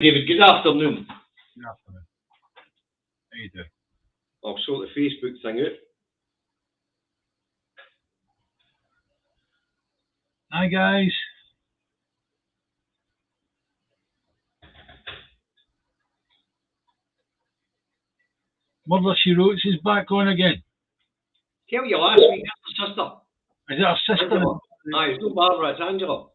David, good afternoon. Good afternoon. How you doing? I'll sort the Facebook thing out. Hi guys. Mother She Wrote is back on again. Tell you last week, that's her sister. Is it her sister? Angela. Aye, it's not Barbara, it's Angela.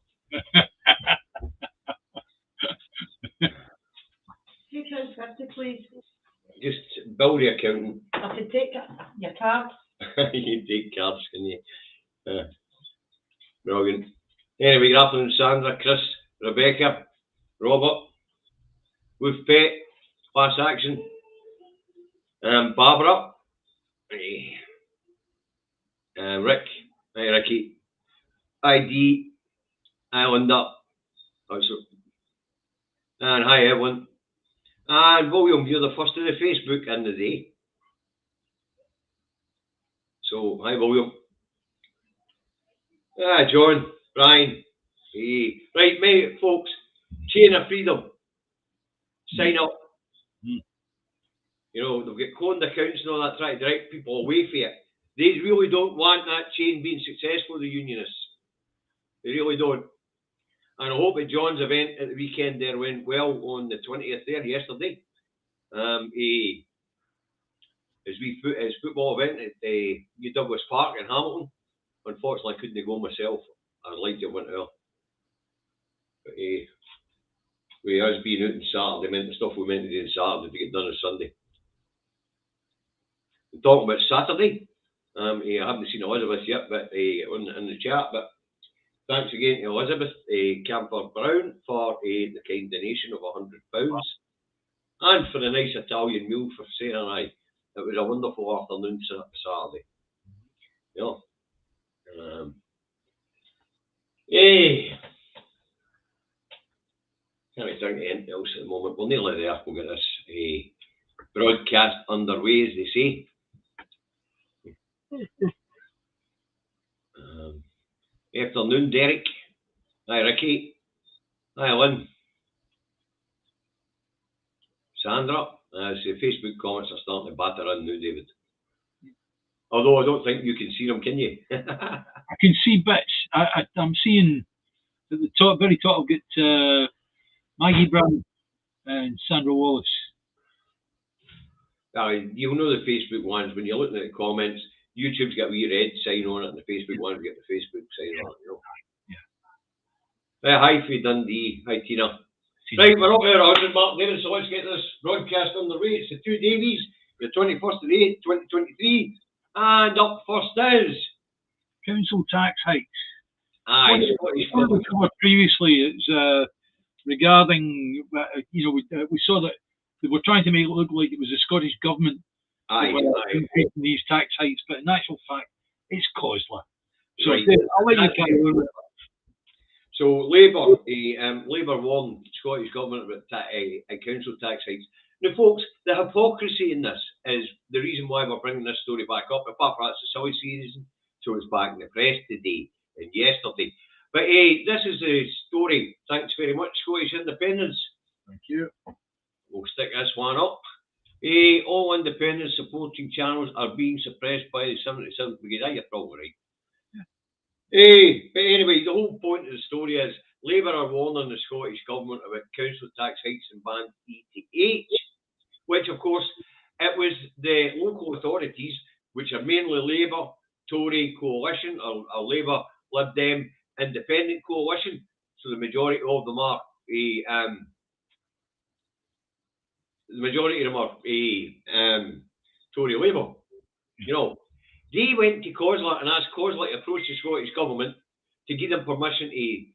Take us 50, please. Just bill the accountant. I could take your card. You take cards, can you? Brilliant. Anyway, good afternoon, Sandra, Chris, Rebecca, Robert, Wolf Pet, Class Action, Barbara, Rick, hi Ricky, ID, hi Linda, also, and hi Evelyn, and William, you're the first of the Facebook in the day. So, hi William. John, Brian, hey. Right, mate, folks, Chain of Freedom, sign up. You know, they've got cloned accounts and all that, trying to direct people away from it. They really don't want that chain being successful, the unionists. They really don't. And I hope that John's event at the weekend there went well on the 20th there, yesterday. His football event at New Douglas Park in Hamilton. Unfortunately, I couldn't go myself. I'd like to have went there. But with us being out on Saturday, meant the stuff we meant to do on Saturday to get done on Sunday. Talking about Saturday, I haven't seen Elizabeth yet, but in the chat. But thanks again to Elizabeth Camper Brown for the kind donation of £100, and for a nice Italian meal for Sarah and I. It was a wonderful afternoon Saturday. Yeah. Can't be down to anything else at the moment. We're nearly there. We'll get this broadcast underway, as they say. Afternoon, Derek. Hi, Ricky. Hi, Lynn. Sandra. As the Facebook comments are starting to batter in now, David. Although I don't think you can see them, can you? I can see bits. I'm seeing at the top, very top, I've got Maggie Brown and Sandra Wallace. You'll know the Facebook ones when you're looking at the comments. YouTube's got a wee red sign on it, and the Facebook ones get the Facebook sign on it. You know. Yeah. Hi, Faye Dundee. Hi, Tina. Right, we're up there, 100 mark, David. So let's get this broadcast on the way. It's the Two Davies, the 21st of the 8th, 2023, and up first is council tax hikes. Aye, previously, it's regarding we saw that they were trying to make it look like it was the Scottish government increasing these tax hikes, but in actual fact, it's COSLA. So right. I'll let you carry on. So Labour warned Scottish government about council tax hikes. Now, folks, the hypocrisy in this is the reason why we're bringing this story back up. Apart from that's a silly season, so it's back in the press today and yesterday. But this is a story. Thanks very much, Scottish Independence. Thank you. We'll stick this one up. All independent supporting channels are being suppressed by the 77th Brigade. You're probably right. But anyway, the whole point of the story is Labour are warning the Scottish Government about council tax hikes in Band ETH, which of course, it was the local authorities, which are mainly Labour, Tory coalition, or Labour, Lib Dem, Independent coalition, so the majority of them are Tory Labour. You know, they went to COSLA and asked COSLA to approach the Scottish Government to give them permission to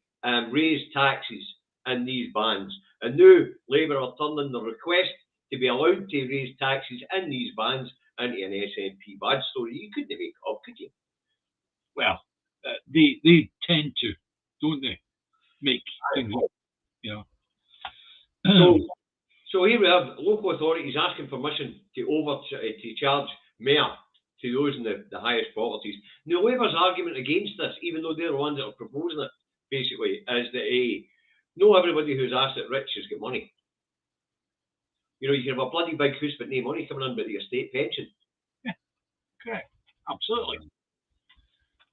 raise taxes in these bands. And now Labour are turning the request to be allowed to raise taxes in these bands into an SNP bad story. You couldn't make it up, could you? Well, they tend to, don't they, make things up, you know. So here we have local authorities asking permission to charge more to those in the highest properties. Now, Labour's argument against this, even though they're the ones that are proposing it, basically, is that not everybody who's asset rich has got money. You know, you can have a bloody big house but no money coming in but your state pension. Yeah, correct. Absolutely.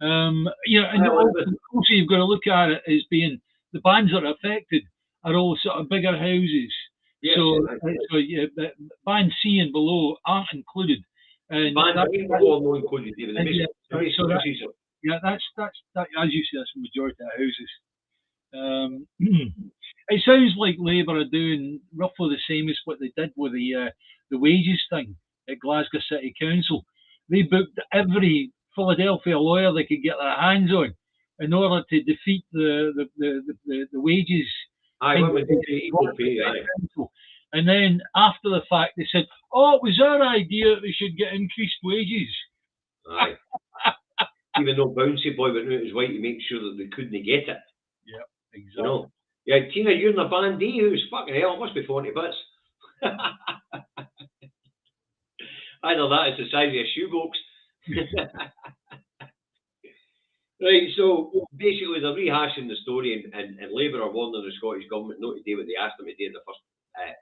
Yeah, and also you've got to look at it as being the bands that are affected are all sort of bigger houses. Yes, so yeah, band C and below aren't included. And band B and below are not included, David. Yeah, that's that, as you say, that's the majority of houses. It sounds like Labour are doing roughly the same as what they did with the wages thing at Glasgow City Council. They booked every Philadelphia lawyer they could get their hands on in order to defeat the wages. Aye, equal pay, aye. And then after the fact, they said, "Oh, it was our idea that we should get increased wages." Aye. Even though Bouncy Boy went out his way to make sure that they couldn't get it. Yeah, exactly. You know? Yeah, Tina, you're in the band D, who's fucking hell, it must be 40 bits. Either that is the size of a shoebox. Right, so basically they're rehashing the story and Labour are warning the Scottish Government not to do what they asked them to do in the first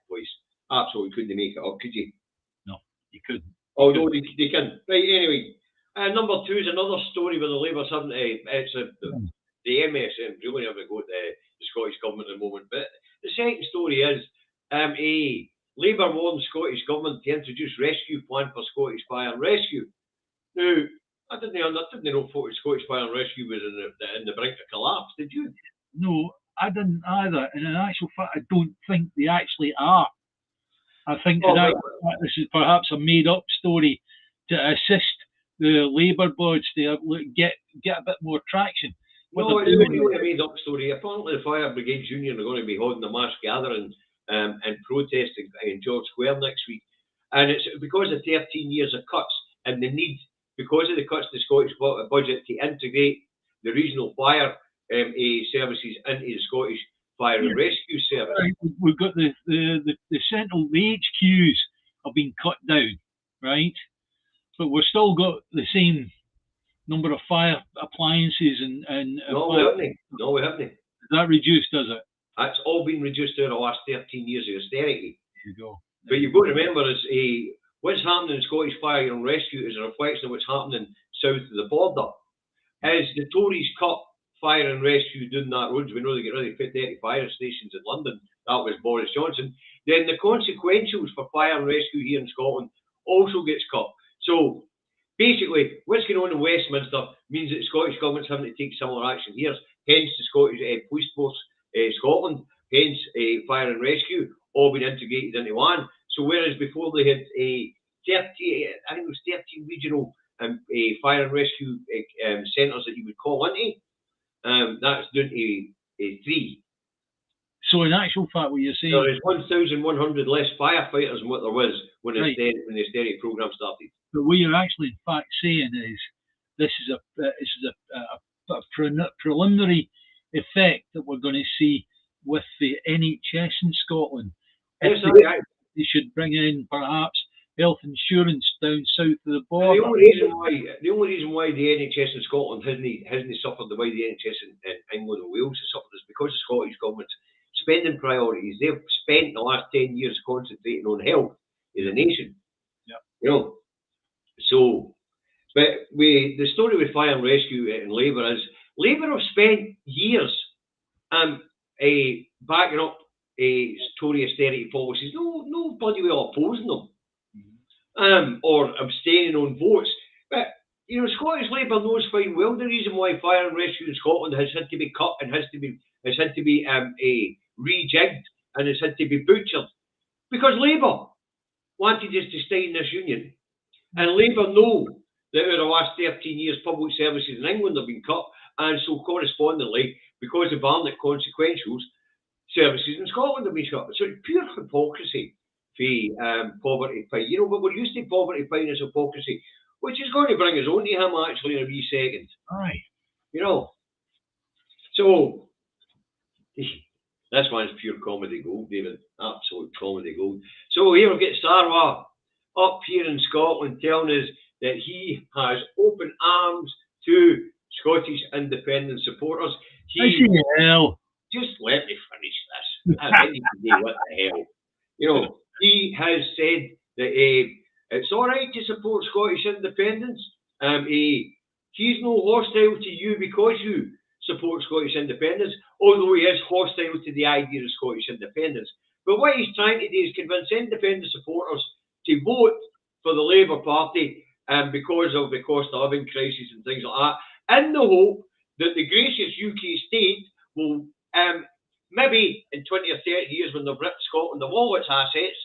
place. Absolutely couldn't make it up, could you? No, you couldn't. Oh, no, they can. Right, anyway. Number 2 is another story where the Labour's having the MSM really haven't got the Scottish Government at the moment. But the second story is Labour warns Scottish Government to introduce rescue plan for Scottish Fire and Rescue. Now, I didn't know Scottish Fire and Rescue was in the brink of collapse, did you? No, I didn't either. And in actual fact, I don't think they actually are. I think this is perhaps a made-up story to assist the Labour boards to get a bit more traction. No, it's not really a made-up story. Apparently, the Fire Brigades Union are going to be holding a mass gathering and protesting in George Square next week. And it's because of 13 years of cuts and the need, because of the cuts to the Scottish budget, to integrate the regional fire services into the Scottish Fire and Rescue Service. Right. We've got the central, the HQs have been cut down, right? But we've still got the same number of fire appliances and No, we haven't. Is that reduced, does it? That's all been reduced over the last 13 years of austerity. There you go. But you've got to remember, what's happening in Scottish Fire and Rescue is a reflection of what's happening south of the border. As the Tories cut Fire and Rescue doing that roads, we know they get rid of 30 fire stations in London. That was Boris Johnson. Then the consequentials for Fire and Rescue here in Scotland also gets cut. So basically, what's going on in Westminster means that the Scottish Government's having to take similar action here. Hence the Scottish Police Force Scotland, hence Fire and Rescue, all been integrated into one. So whereas before they had 13 regional fire and rescue centres that you would call into, that's down to 3. So in actual fact, what you're saying, there is 1,100 less firefighters than what there was when the austerity programme started. But what you're actually in fact saying is this is a preliminary effect that we're going to see with the NHS in Scotland. Yes, they should bring in perhaps health insurance down south of the border. The only reason why the NHS in Scotland hasn't suffered the way the NHS in England and Wales has suffered is because the Scottish Government's spending priorities. They've spent the last 10 years concentrating on health as a nation. Yeah. You know. So, but the story with Fire and Rescue and Labour is Labour have spent years backing up Tory austerity policies. No bloody well opposing them. Or abstaining on votes. But, you know, Scottish Labour knows fine well the reason why Fire and Rescue in Scotland has had to be cut and has had to be rejigged and has had to be butchered. Because Labour wanted us to stay in this union. And Labour know that over the last 13 years public services in England have been cut, and so correspondingly, because of Barnett consequentials, services in Scotland have been shut. So it's pure hypocrisy for poverty pie. You know, but we're used to poverty pie as hypocrisy, which is going to bring us on to him actually in a wee second. Aye. You know. So this one's pure comedy gold, David. Absolute comedy gold. So here we've got Sarwar up here in Scotland telling us that he has open arms to Scottish independent supporters. Hell. Just let me finish this. I didn't say what the hell. You know, he has said that it's all right to support Scottish independence. He's no hostile to you because you support Scottish independence, although he is hostile to the idea of Scottish independence. But what he's trying to do is convince independent supporters to vote for the Labour Party because of the cost of living crisis and things like that, in the hope that the gracious UK state will maybe in 20 or 30 years, when they've ripped Scotland of all its assets,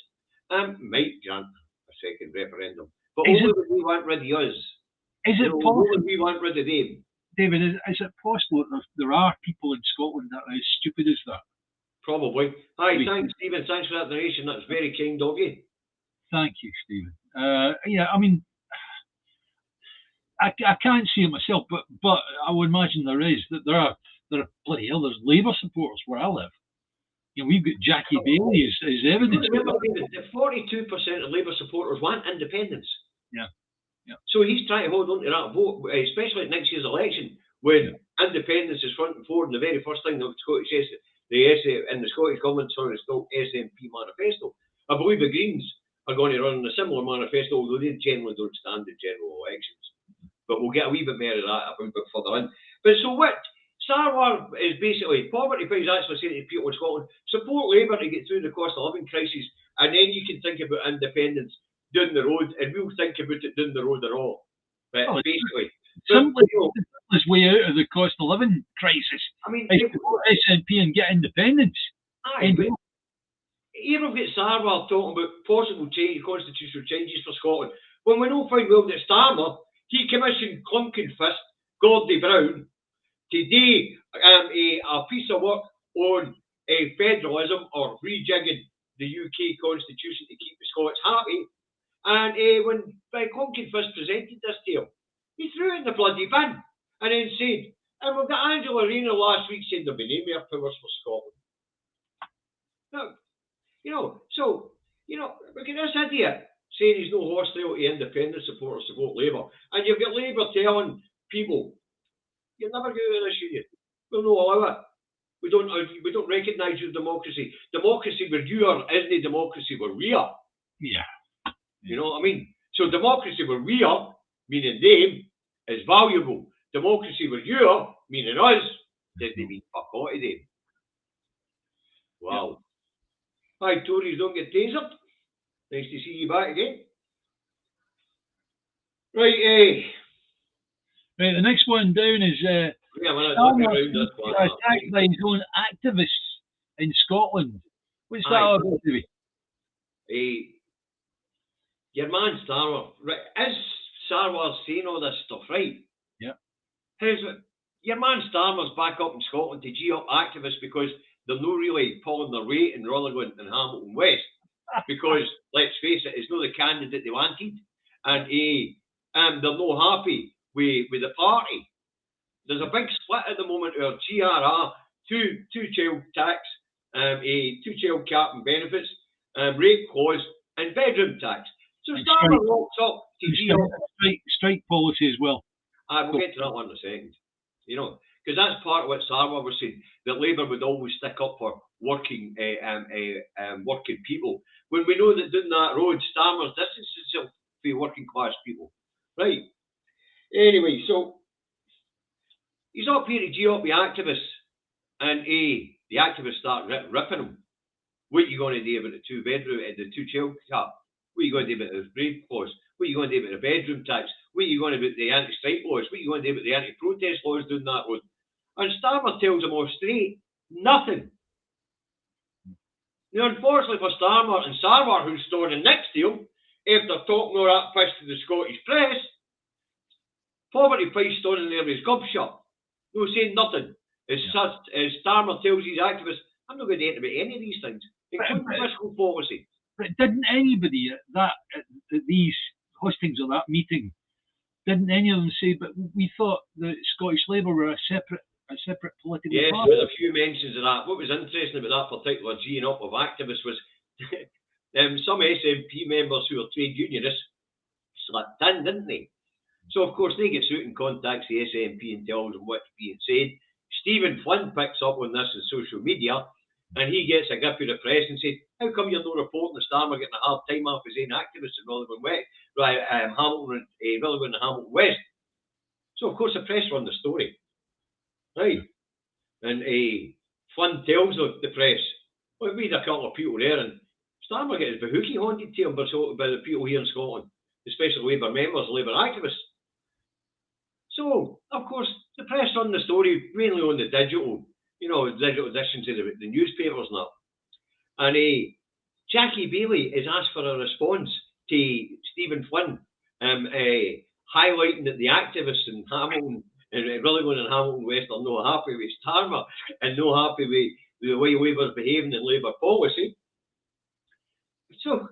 might grant a second referendum. But only when we want rid of us. Is it possible? Only we want rid of them. David, is it possible that there are people in Scotland that are as stupid as that? Probably. Hi, thanks, Stephen. Thanks for that donation. That's very kind of you. Thank you, Stephen. Yeah, I mean, I can't see it myself, but I would imagine there are bloody hell, there's Labour supporters where I live. You know, we've got Jackie Bailey as evidence. Remember, 42% of Labour supporters want independence. Yeah. So he's trying to hold on to that vote, especially at next year's election, when independence is front and forward, and the very first thing the Scottish government saw is called SNP manifesto. I believe the Greens are going to run a similar manifesto, although they generally don't stand in general elections. But we'll get a wee bit more of that a bit further in. But so what Sarwar is basically, poverty price actually saying to people in Scotland, support Labour to get through the cost of living crisis, and then you can think about independence down the road, and we'll think about it down the road at all. But basically, simply this way out of the cost of living crisis. I mean, SNP and get independence. Aye, but here we've got Sarwar talking about possible constitutional changes for Scotland. When we know fine well that Starmer, he commissioned Clunkin Fist, Gordie Brown, to do a piece of work on federalism or rejigging the UK constitution to keep the Scots happy. And when Clunkin Fist presented this to him, he threw it in the bloody bin and then said, and we've got Angela Rayner last week saying there'll be no more powers for Scotland. Now, we get this idea saying he's no hostile to independent supporters to vote Labour. And you've got Labour telling people, you'll never get out of this union. We'll not allow it. We don't recognise your democracy. Democracy where you are isn't democracy where we are. Yeah. You know what I mean? So democracy where we are, meaning them, is valuable. Democracy where you are, meaning us, doesn't mean fuck all to them. Wow. Hi, Tories don't get tasered. Nice to see you back again. Right, Right, the next one down is attacked by his own activists in Scotland. What's that all about, Davey? Your man Sarwar, right? Is Sarwar saying all this stuff, right? Yeah. Your man Starmer's back up in Scotland to G up activists because they're not really pulling their weight in Rutherglen and Hamilton West. Because, let's face it, it's not the candidate they wanted. And they're not happy with the party. There's a big split at the moment of GRR, two-child tax, two-child cap and benefits, rape clause, and bedroom tax. So Starmer walks up to G up. Strike policy as well. We'll get to that one in a second. You know, because that's part of what Sarwar was saying, that Labour would always stick up for working people. When we know that down that road, Starmer's distanced himself from working class people. Right. Anyway, so he's up here to G up the activists, and the activists start ripping him. What are you going to do about the two-child cap? What are you going to do about the rape clause? What are you going to do about the bedroom tax? What are you going to do about the anti-strike laws? What are you going to do about the anti-protest laws down that road? And Starmer tells them all straight, nothing. Now, unfortunately for Starmer and Sarwar, who's standing next to him, after talking all that piss to the Scottish press, poverty price standing there with his gob shut. No saying nothing. As Starmer tells his activists, I'm not going to get about any of these things, including fiscal policy. But didn't anybody at these hostings of that meeting, didn't any of them say, but we thought that Scottish Labour were a separate political party? Yes, there was a few mentions of that. What was interesting about that particular G'ing up of activists was some SNP members who are trade unionists slipped in, didn't they? So, of course, they get out and contacts the SNP and tells them what's being said. Stephen Flynn picks up on this on social media, And he gets a grip of the press and said, how come you're not reporting the Starmer getting a hard time off his own activists in Rutherglen West, Hamilton, Rutherglen and Hamilton West? So, of course, the press run the story. Right? And Flynn tells the press, well, we had a couple of people there, and Starmer gets bahookie haunted to him by the people here in Scotland, especially Labour members, Labour activists. So, of course, the press run the story mainly on the digital editions of the newspapers and that. And Jackie Bailey is asked for a response to Stephen Flynn, highlighting that the activists in Hamilton, and Rutherglen and Hamilton West are not happy with Starmer and not happy with the way Labour's behaving in Labour policy. So,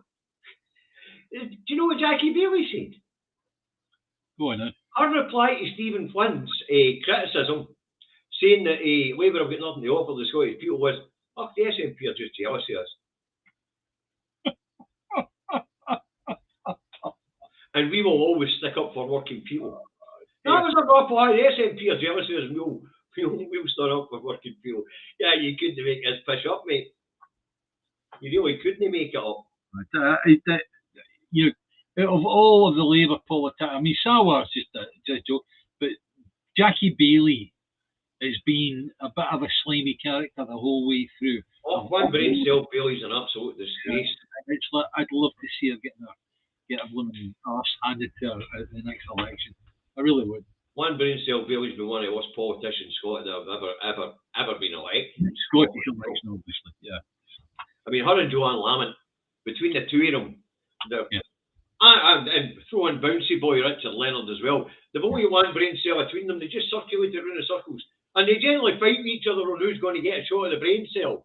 do you know what Jackie Bailey said? Go on then. Her reply to Stephen Flynn's criticism, saying that Labour have got nothing to offer the Scottish people, was, oh, the SNP are just jealous of us. And we will always stick up for working people. That was a reply. The SNP are jealous of us, and we'll stand up for working people. Yeah, you couldn't make this pish up, mate. You really couldn't make it up. Of all of the Labour politicians, I mean, Sawar's just a joke, but Jackie Bailey has been a bit of a slimy character the whole way through. Oh, one brain cell Bailey's an absolute disgrace. I'd love to see her get a blooming arse handed to her at the next election. I really would. One brain cell Bailey's been one of the worst politicians Scotland have ever been elected. Scottish election, obviously, yeah. I mean, her and Joanne Lamont, between the two of them, and throw in Bouncy Boy Richard Leonard as well. They've only one brain cell between them. They just circulate around in circles, and they generally fight with each other on who's going to get a shot of the brain cell.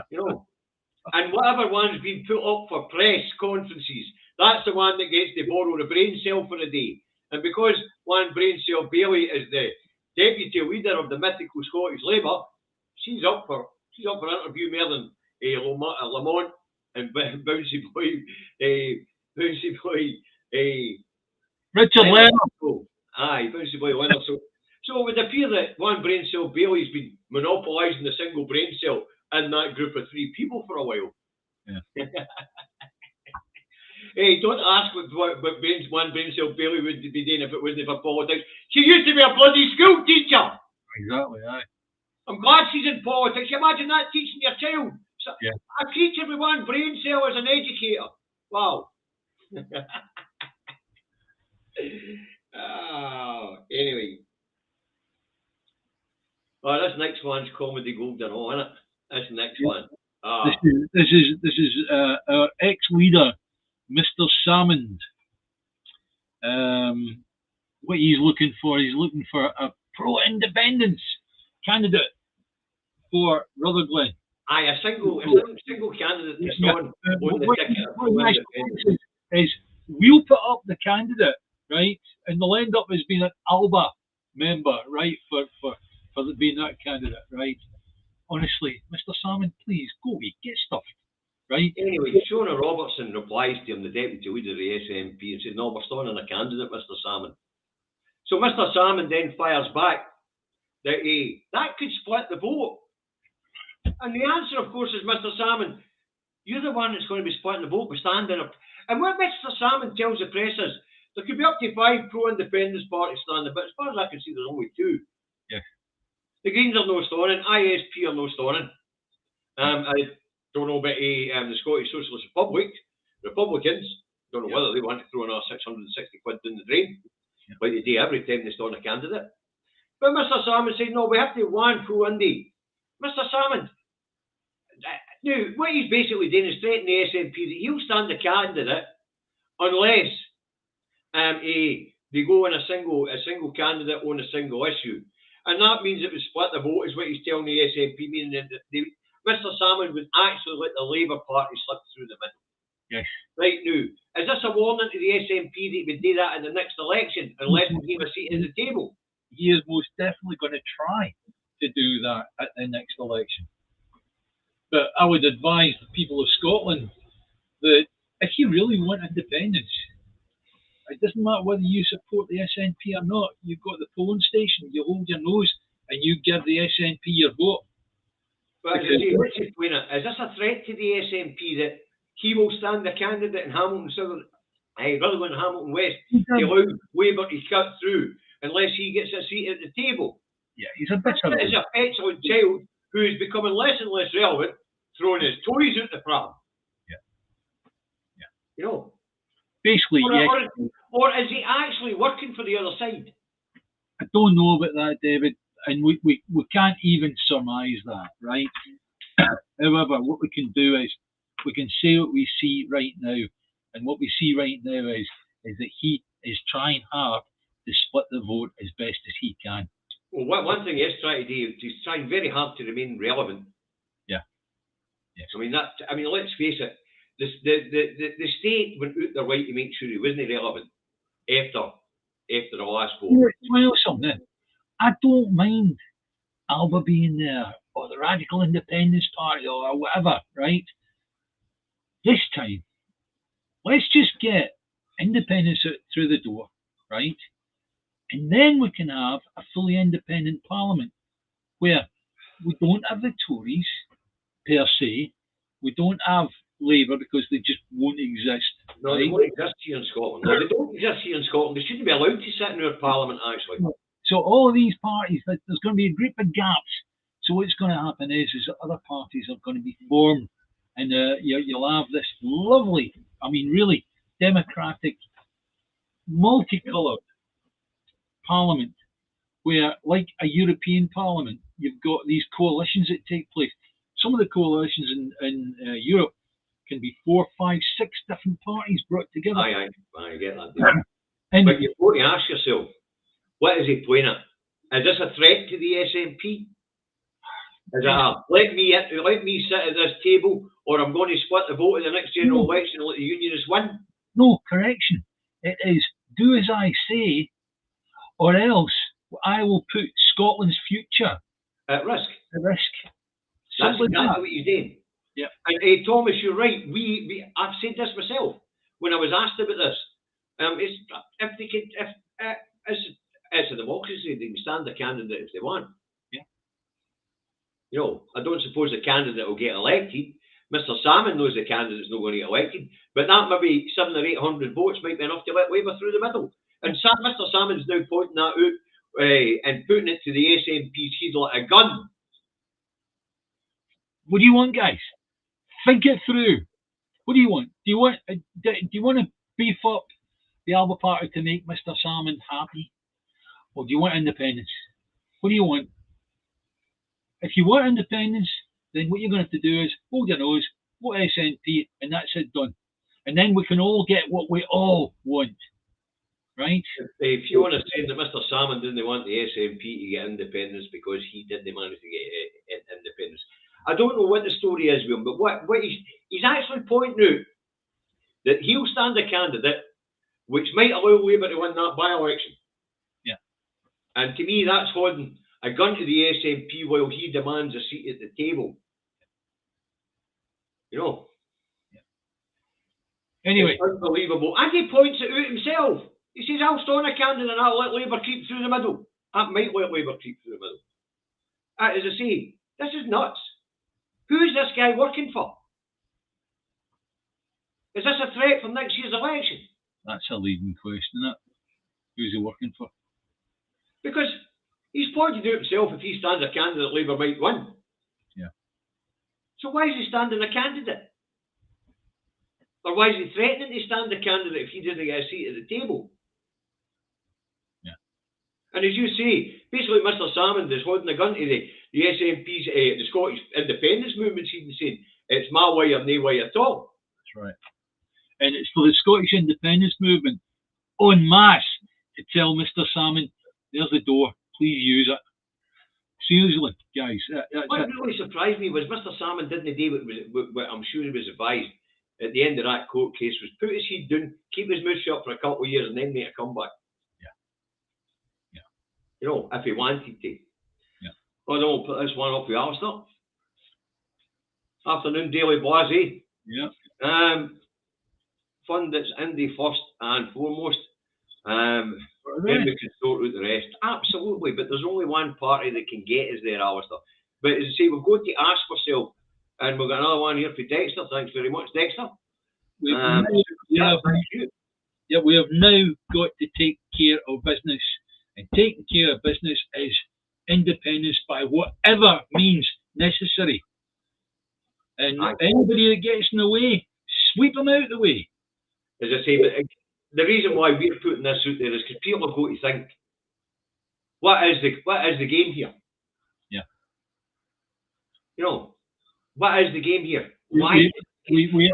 And whatever one's been put up for press conferences, that's the one that gets to borrow the brain cell for a day. And because one brain cell Bailey is the deputy leader of the mythical Scottish Labour, she's up for interview more than Lamont and Bouncy Boy. Bouncy Boy, Richard Leonard. Aye, Bouncy Boy Leonard. So it would appear that one brain cell Bailey's been monopolising the single brain cell in that group of three people for a while. Yeah. Hey, don't ask what one brain cell Bailey would be doing if it wasn't for politics. She used to be a bloody school teacher. Exactly, aye. I'm glad she's in politics. Imagine that teaching your child. So, yeah. A teacher with one brain cell as an educator. Wow. Anyway. Oh, this next one's comedy gold and all, isn't it? This next one. This is our ex-leader, Mr. Salmond. What he's looking for a pro-independence candidate for Rutherglen. Aye, a single candidate that's on the ticket. Is we'll put up the candidate, right, and they'll end up as being an ALBA member, right, for being that candidate, right. Honestly, Mr. Salmond, please go away, get stuffed, right. Anyway, Shona Robertson replies to him, the deputy leader of the SNP, and says, "No, we're still on a candidate, Mr. Salmond." So Mr. Salmond then fires back that that could split the vote. And the answer, of course, is, Mr. Salmond, you're the one that's going to be splitting the vote by standing up. And what Mr. Salmond tells the press is, there could be up to 5 pro-independence parties standing, but as far as I can see, there's only 2. Yeah. The Greens are no stoning, ISP are no stoning. I don't know about the Scottish Socialist Republicans. Don't know whether they want to throw another 660 quid in the drain, like they do every time they stone a candidate. But Mr. Salmond said, no, we have to have one pro-Indy. Mr. Salmond, now, what he's basically doing is threatening the SNP that he'll stand a candidate unless they go on a single candidate on a single issue. And that means it would split the vote, is what he's telling the SNP, meaning that Mr. Salmond would actually let the Labour Party slip through the middle. Yes. Right now, is this a warning to the SNP that he would do that in the next election unless we give a seat at the table? He is most definitely going to try to do that at the next election. But I would advise the people of Scotland that if you really want independence, it doesn't matter whether you support the SNP or not. You've got the polling station, you hold your nose and you give the SNP your vote. But as I say, what's his point? Is this a threat to the SNP that he will stand a candidate in Hamilton Southern, rather than Hamilton West, to allow Labour to cut through unless he gets a seat at the table? Yeah, he's a bitter. He's a petulant child who is becoming less and less relevant, throwing his toys out the pram. Yeah. You know? Basically, or is he actually working for the other side? I don't know about that, David, and we can't even surmise that, right? However, what we can do is we can say what we see right now, and what we see right now is that he is trying hard to split the vote as best as he can. Well, one thing he is trying to do, he's trying very hard to remain relevant. Yeah. Yes. I mean, let's face it. The state went out their way to make sure he wasn't relevant after the last vote. Well, something. I don't mind Alba being there, or the Radical Independence Party, or whatever, right? This time, let's just get independence through the door, right? And then we can have a fully independent parliament where we don't have the Tories per se, we don't have Labour because they just won't exist. No, right? They won't exist here in Scotland. No, they don't exist here in Scotland. They shouldn't be allowed to sit in our parliament, actually. So all of these parties, there's going to be a great big gaps. So what's going to happen is that other parties are going to be formed, and you'll have this lovely, I mean, really democratic, multicoloured parliament, where, like a European parliament, you've got these coalitions that take place. Some of the coalitions in Europe can be 4, 5, 6 different parties brought together. I get that. But you've got to ask yourself, what is he playing at? Is this a threat to the SNP? Is it let me sit at this table, or I'm going to split the vote in the next general election and let the unionists win? No, correction. It is do as I say, or else I will put Scotland's future at risk. That's Simply exactly what you're doing. Yeah. And Thomas, you're right. I've said this myself when I was asked about this. It's a democracy. They can stand a candidate if they want. Yeah. You know, I don't suppose the candidate will get elected. Mr. Salmon knows the candidate's not going to get elected, but that maybe 700 or 800 votes might be enough to let Labour through the middle. And Mr. Salmon's now pointing that out and putting it to the SNP's head like a gun. What do you want, guys? Think it through. What do you want? Do you want to beef up the Alba Party to make Mr. Salmon happy, or do you want independence? What do you want? If you want independence, then what you're going to have to do is hold your nose, vote SNP, and that's it, done. And then we can all get what we all want, right? If you want to say that Mr. Salmon didn't want the SNP to get independence because he didn't manage to get independence, I don't know what the story is with him, but what he's actually pointing out that he'll stand a candidate which might allow Labour to win that by-election. Yeah. And to me, that's holding a gun to the SNP while he demands a seat at the table. You know? Yeah. Anyway. It's unbelievable. And he points it out himself. He says, I'll stand a candidate and I'll let Labour creep through the middle. I might let Labour creep through the middle. As I say, this is nuts. Who is this guy working for? Is this a threat for next year's election? That's a leading question, isn't it? Who's he working for? Because he's pointed out himself, if he stands a candidate, Labour might win. Yeah. So why is he standing a candidate? Or why is he threatening to stand a candidate if he doesn't get a seat at the table? Yeah. And as you say, basically Mr. Salmon is holding a gun to the SNP's, the Scottish independence movement, he's saying, it's my way or no way at all. That's right. And it's for the Scottish independence movement en masse to tell Mr. Salmon, there's the door, please use it. Seriously, guys. What really surprised me was Mr. Salmon didn't do what I'm sure he was advised at the end of that court case, was put his head down, keep his mouth shut for a couple of years and then make a comeback. Yeah. You know, if he wanted to. Yeah. Oh no, we'll put this one up with Alistair. Afternoon Daily Blase. Yeah. Fund that's indie first and foremost. Then we can sort out the rest. Absolutely, but there's only one party that can get us there, Alistair. But as I say, we've got to ask ourselves, and we've got another one here for Dexter. Thanks very much, Dexter. We have now got to take care of business, and taking care of business is independence by whatever means necessary. And anybody that gets in the way, sweep them out of the way. As I say, but the reason why we're putting this out there is because people are going to think, what is the game here? Yeah. You know, what is the game here? Why? We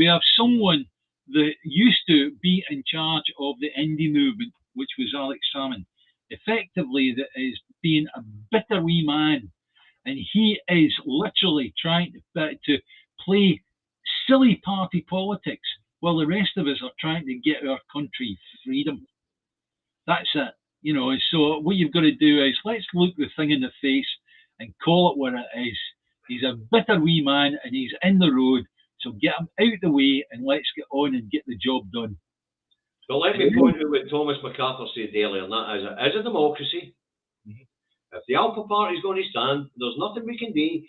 have someone that used to be in charge of the indie movement, which was Alex Salmon, effectively that is being a bitter wee man, and he is literally trying to play silly party politics while the rest of us are trying to get our country freedom. That's it. You know, so what you've got to do is let's look the thing in the face and call it what it is. He's a bitter wee man and he's in the road, so get him out of the way and let's get on and get the job done. Well, let me point out what Thomas MacArthur said earlier, and that is, as a democracy, if the Alpha Party is going to stand, there's nothing we can do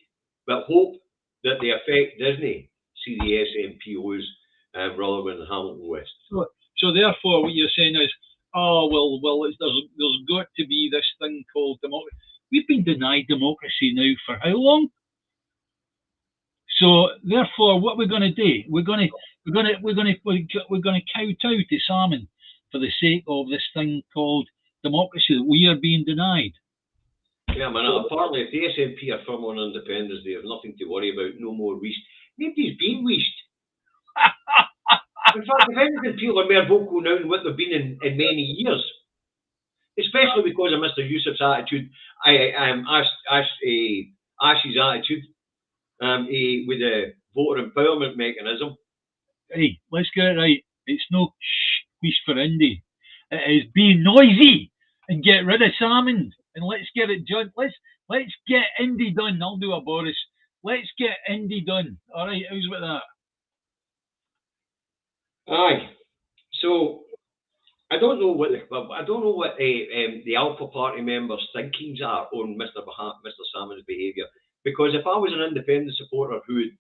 but hope that the effect doesn't see the SNPOs rather than Hamilton West. So therefore, what you're saying is, there's got to be this thing called democracy. We've been denied democracy now for how long? So therefore, what we're going to do, we're going to kowtow to Salmon for the sake of this thing called democracy that we are being denied. Yeah, man. Apparently, if the SNP are firm on independence, they have nothing to worry about. No more weashed. Nobody's been weashed. In fact, if anything, people are more vocal now than what they've been in many years. Especially because of Mr. Yousaf's attitude, Ash's attitude, with the voter empowerment mechanism. Hey, let's get it right. It's no wheeze for Indy. It is being noisy and get rid of Salmon and let's get it done. Let's get Indy done. I'll do a Boris. Let's get Indy done. All right, how's with that? Aye. So I don't know what the Alpha Party members' thinkings are on Mr. Salmon's behaviour. Because if I was an independent supporter who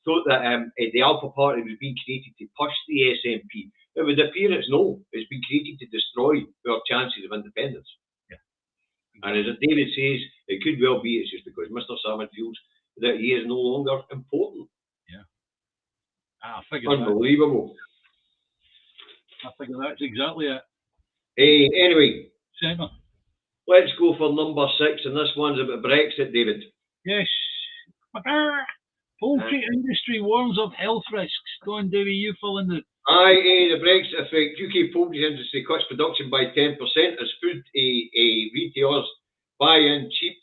thought that the Alpha Party was being created to push the SNP, it would appear it's been created to destroy our chances of independence. Yeah. And as David says, it could well be it's just because Mr. Salmon feels that he is no longer important. Yeah. I figured unbelievable. I figure that's exactly it. Anyway, Centre. Let's go for number 6, and this one's about Brexit, David. Yes. Poultry industry warns of health risks. Go on, Davey, you fill in the... The Brexit effect. UK poultry industry cuts production by 10% as food retailers buy in cheap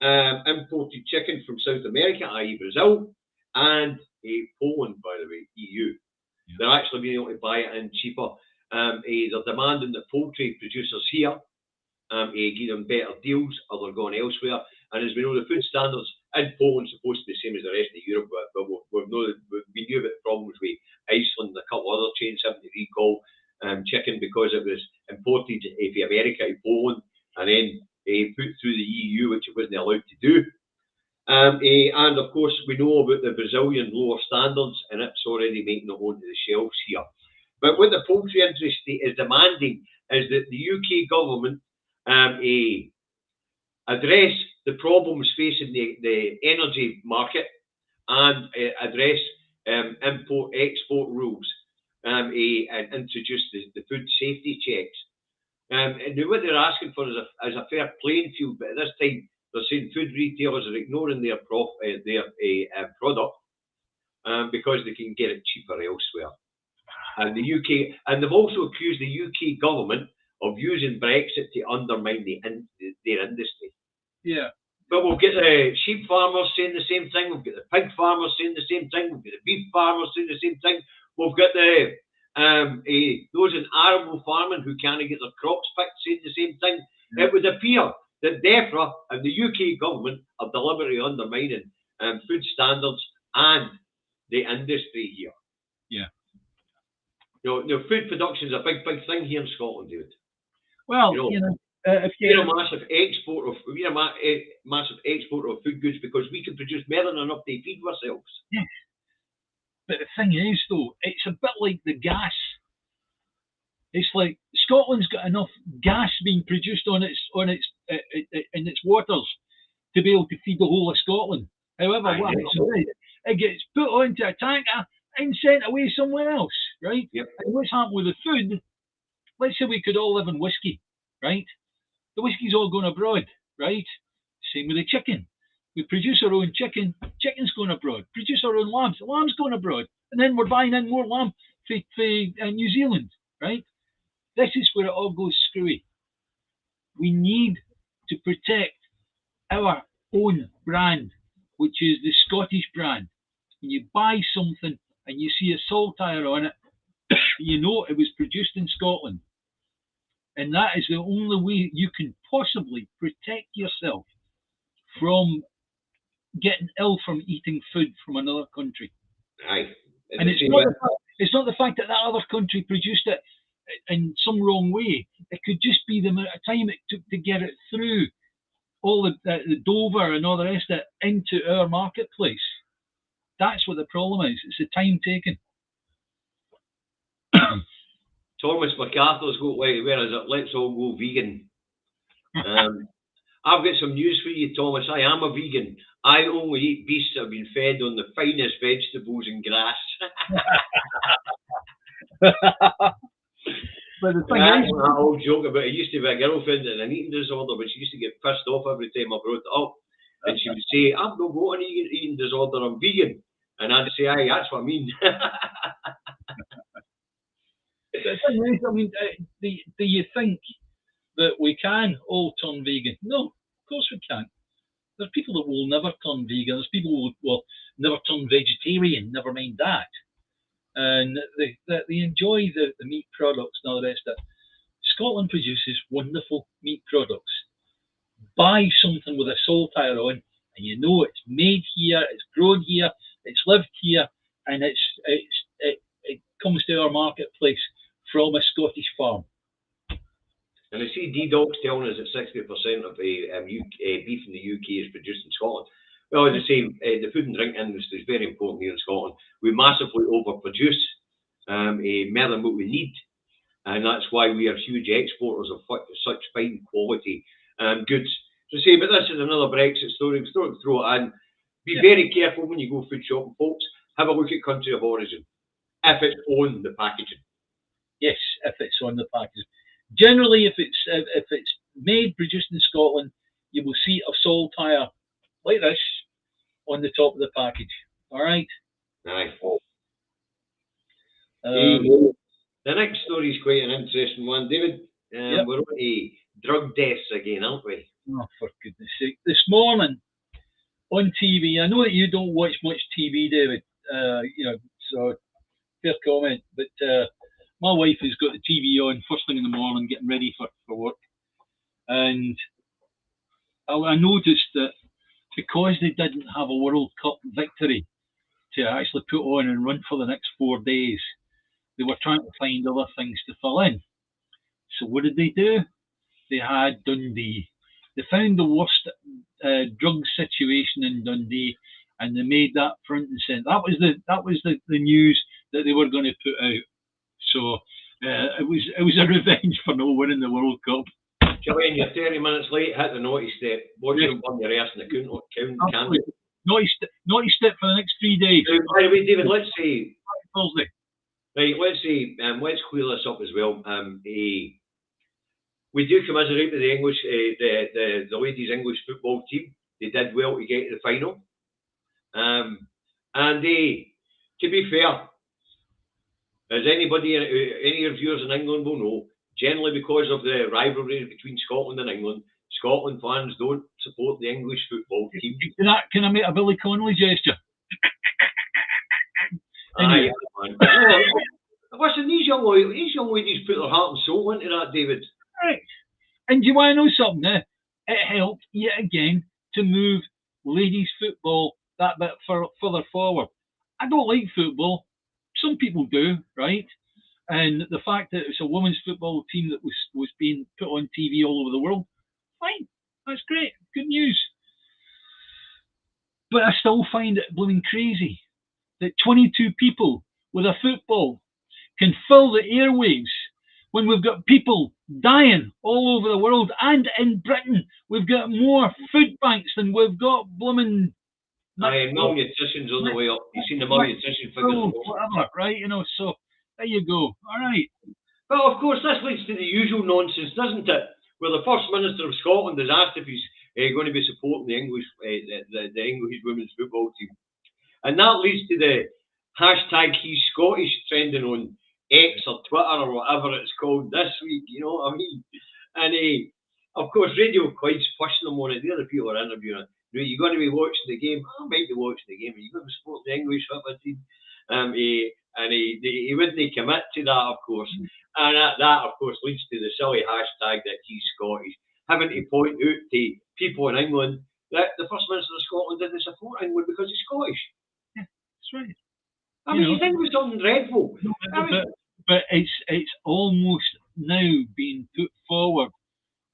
imported chicken from South America, i.e. Brazil, and Poland, by the way, EU. Yeah. They're actually being able to buy it in cheaper. They're demanding that poultry producers here give them better deals, or they're going elsewhere. And as we know, the food standards in Poland are supposed to be the same as the rest of Europe, but we knew about problems with Iceland and a couple of other chains having to recall chicken because it was imported from America to Poland and then put through the EU, which it wasn't allowed to do. And of course, we know about the Brazilian lower standards, and it's already making it onto the shelves here. But what the poultry industry is demanding is that the UK government address the problems facing the energy market and address import-export rules and introduce the food safety checks. And what they're asking for is a fair playing field, but at this time they're saying food retailers are ignoring their product because they can get it cheaper elsewhere. And the UK, and they've also accused the UK government of using Brexit to undermine their industry. Yeah. But we'll get the sheep farmers saying the same thing. We've got the pig farmers saying the same thing. We've got the beef farmers saying the same thing. We've got those in arable farming who can't get their crops picked saying the same thing. Mm-hmm. It would appear that DEFRA and the UK government are deliberately undermining food standards and the industry here. Yeah. You know, food production is a big thing here in Scotland, David. Well, we're a massive exporter of food goods because we can produce more than enough to feed ourselves. Yeah. But the thing is, though, it's a bit like the gas. It's like Scotland's got enough gas being produced in its waters to be able to feed the whole of Scotland. However, what happens is it gets put onto a tanker and sent away somewhere else, right? Yep. And what's happened with the food? Let's say we could all live in whiskey, right? The whiskey's all going abroad, right? Same with the chicken. We produce our own chicken, chicken's going abroad. Produce our own lambs, the lamb's going abroad. And then we're buying in more lamb for New Zealand, right? This is where it all goes screwy. We need to protect our own brand, which is the Scottish brand. When you buy something and you see a saltire on it, you know it was produced in Scotland. And that is the only way you can possibly protect yourself from getting ill from eating food from another country. Aye. And it's not the fact that other country produced it in some wrong way. It could just be the amount of time it took to get it through all the Dover and all the rest of it into our marketplace. That's what the problem is. It's the time taken. Thomas MacArthur's got where is it? Let's all go vegan. I've got some news for you, Thomas. I am a vegan. I only eat beasts that have been fed on the finest vegetables and grass. But the thing is, that old joke about it used to be a girlfriend and an eating disorder, but she used to get pissed off every time I brought it up. And she would say, I've not got an eating disorder, I'm vegan. And I'd say, aye, that's what I mean. The thing is, I mean, do you think that we can all turn vegan? No, of course we can't. There are people that will never turn vegan. There's people who will never turn vegetarian, never mind that. And they enjoy the meat products and all the rest of it. Scotland produces wonderful meat products. Buy something with a saltire on, and you know it's made here, it's grown here, it's lived here, and it comes to our marketplace from a Scottish farm. And I see D-Dog's telling us that 60% of beef in the UK is produced in Scotland. Well, as I say, the food and drink industry is very important here in Scotland. We massively overproduce more than what we need. And that's why we are huge exporters of such fine quality goods. So say, but this is another Brexit story. We still throw it in. Be very careful when you go food shopping, folks. Have a look at country of origin. If it's on the packaging. Yes, if it's on the packaging. Generally, if it's made, produced in Scotland, you will see a saltire like this on the top of the package. All right? Aye. The next story is quite an interesting one, David. We're on to drug deaths again, aren't we? Oh, for goodness sake. This morning on TV, I know that you don't watch much TV, David, so fair comment, but my wife has got the TV on first thing in the morning, getting ready for work. And I noticed that because they didn't have a World Cup victory to actually put on and run for the next 4 days, they were trying to find other things to fill in. So what did they do? They had Dundee. They found the worst drug situation in Dundee, and they made that front and centre. That was the news that they were going to put out. So it was a revenge for not winning the World Cup. Joanne, you're 30 minutes late. Hit the naughty step. Watch them burn your ass in the count. Naughty step for the next 3 days. By the way, David, let's say Thursday. Right, let's clear this up as well. We do commiserate with the English, the ladies' English football team. They did well to get to the final. And to be fair, as any of your viewers in England will know, generally because of the rivalry between Scotland and England, Scotland fans don't support the English football team. Can I make a Billy Connolly gesture? Aye, man. Listen, these young ladies put their heart and soul into that, David. Right. And do you want to know something? It helped yet again to move ladies' football that bit further forward. I don't like football. Some people do, right? and the fact that it's a women's football team that was being put on TV all over the world, fine, that's great, good news. But I still find it blooming crazy that 22 people with a football can fill the airwaves when we've got people dying all over the world, and in Britain we've got more food banks than we've got blooming. Malnutrition's on the way up. You've seen the malnutrition figures. Whatever, right? So there you go. All right. Well, of course, this leads to the usual nonsense, doesn't it? Where the First Minister of Scotland is asked if he's going to be supporting the English women's football team. And that leads to the hashtag He's Scottish trending on X or Twitter or whatever it's called this week, you know what I mean? And of course, Radio Clyde's pushing them on it. The other people are interviewing it. You're going to be watching the game. I might be watching the game. You're going to support the English football team. He wouldn't commit to that, of course. And that, of course, leads to the silly hashtag that he's Scottish, having to point out to people in England that the First Minister of Scotland didn't support England because he's Scottish. Yeah, that's right. I mean, you think it was something dreadful. But it's almost now being put forward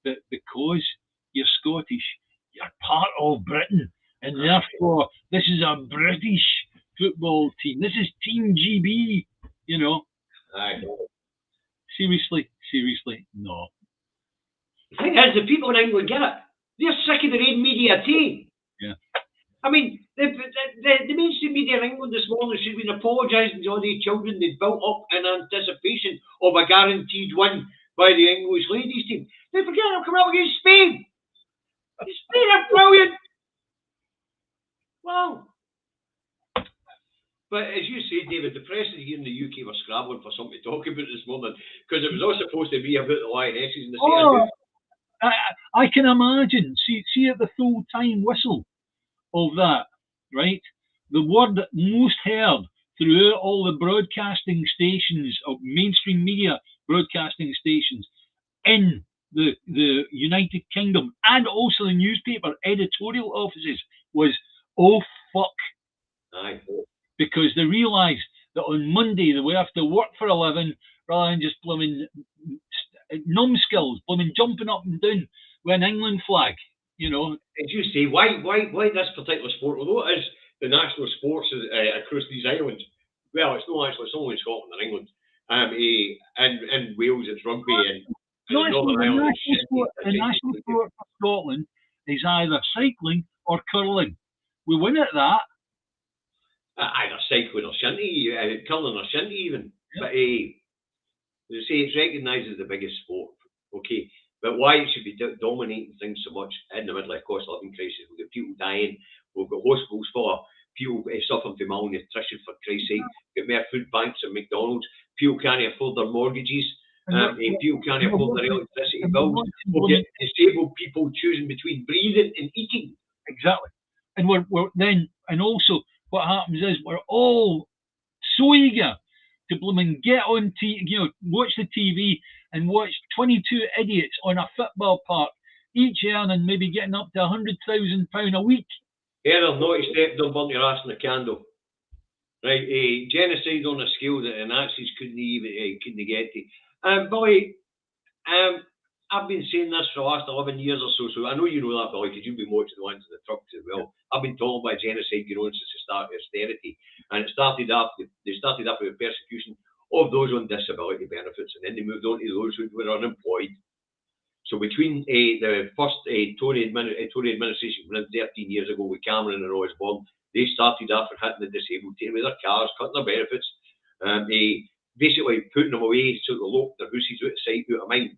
that because you're Scottish, you're part of Britain, and therefore this is a British football team. This is Team GB, you know. Aye. Seriously, no. The thing is, the people in England get it. They're sick of their own media too. Yeah. I mean, the mainstream media in England this morning should have been apologising to all these children they built up in anticipation of a guaranteed win by the English ladies team. They forget they'll come up against Spain. Spain are brilliant. Wow. But as you say, David, the press here in the UK were scrabbling for something to talk about this morning because it was all supposed to be about the Lionesses and the I can imagine. See at the full-time whistle of that, right? The word most heard throughout all the broadcasting stations of mainstream media broadcasting stations in the United Kingdom and also the newspaper editorial offices was, oh fuck. Aye. Because they realised that on Monday they would have to work for a living rather than just blooming numbskulls, blooming jumping up and down with an England flag, you know. As you say, why this particular sport, although it is the national sports across these islands, well, it's not actually, it's only in Scotland and England. In Wales it's rugby and Northern Ireland. The national sport for Scotland is either cycling or curling. We win at that. Either cycling or shinty, curling or shinty even. Yeah. But as I say, it's recognised as the biggest sport. Okay, but why it should be dominating things so much in the middle of cost of living crisis? We've got people dying. We've got hospitals full of people suffering from malnutrition, for Christ's sake. We've got more food banks than McDonald's. People can't afford their mortgages. People can't afford their electricity bills. We've got disabled people choosing between breathing and eating. Exactly. And we're then, and also what happens is we're all so eager to blooming get on watch the TV and watch 22 idiots on a football park, each earning maybe getting up to £100,000 a week. Heather, naughty step, don't burn your ass in a candle. Right, genocide on a scale that the Nazis couldn't get to. Billy, I've been saying this for the last 11 years or so I know you know that, Billy, because you've been watching the ones in the trucks as well. I've been talking about genocide going on since the start of austerity, and they started after the persecution of those on disability benefits, and then they moved on to those who were unemployed. So between the first Tory administration, 13 years ago, with Cameron and Osborne, they started after hitting the disabled, taking away their cars, cutting their benefits, basically putting them away so they locked their houses out of sight, out of mind.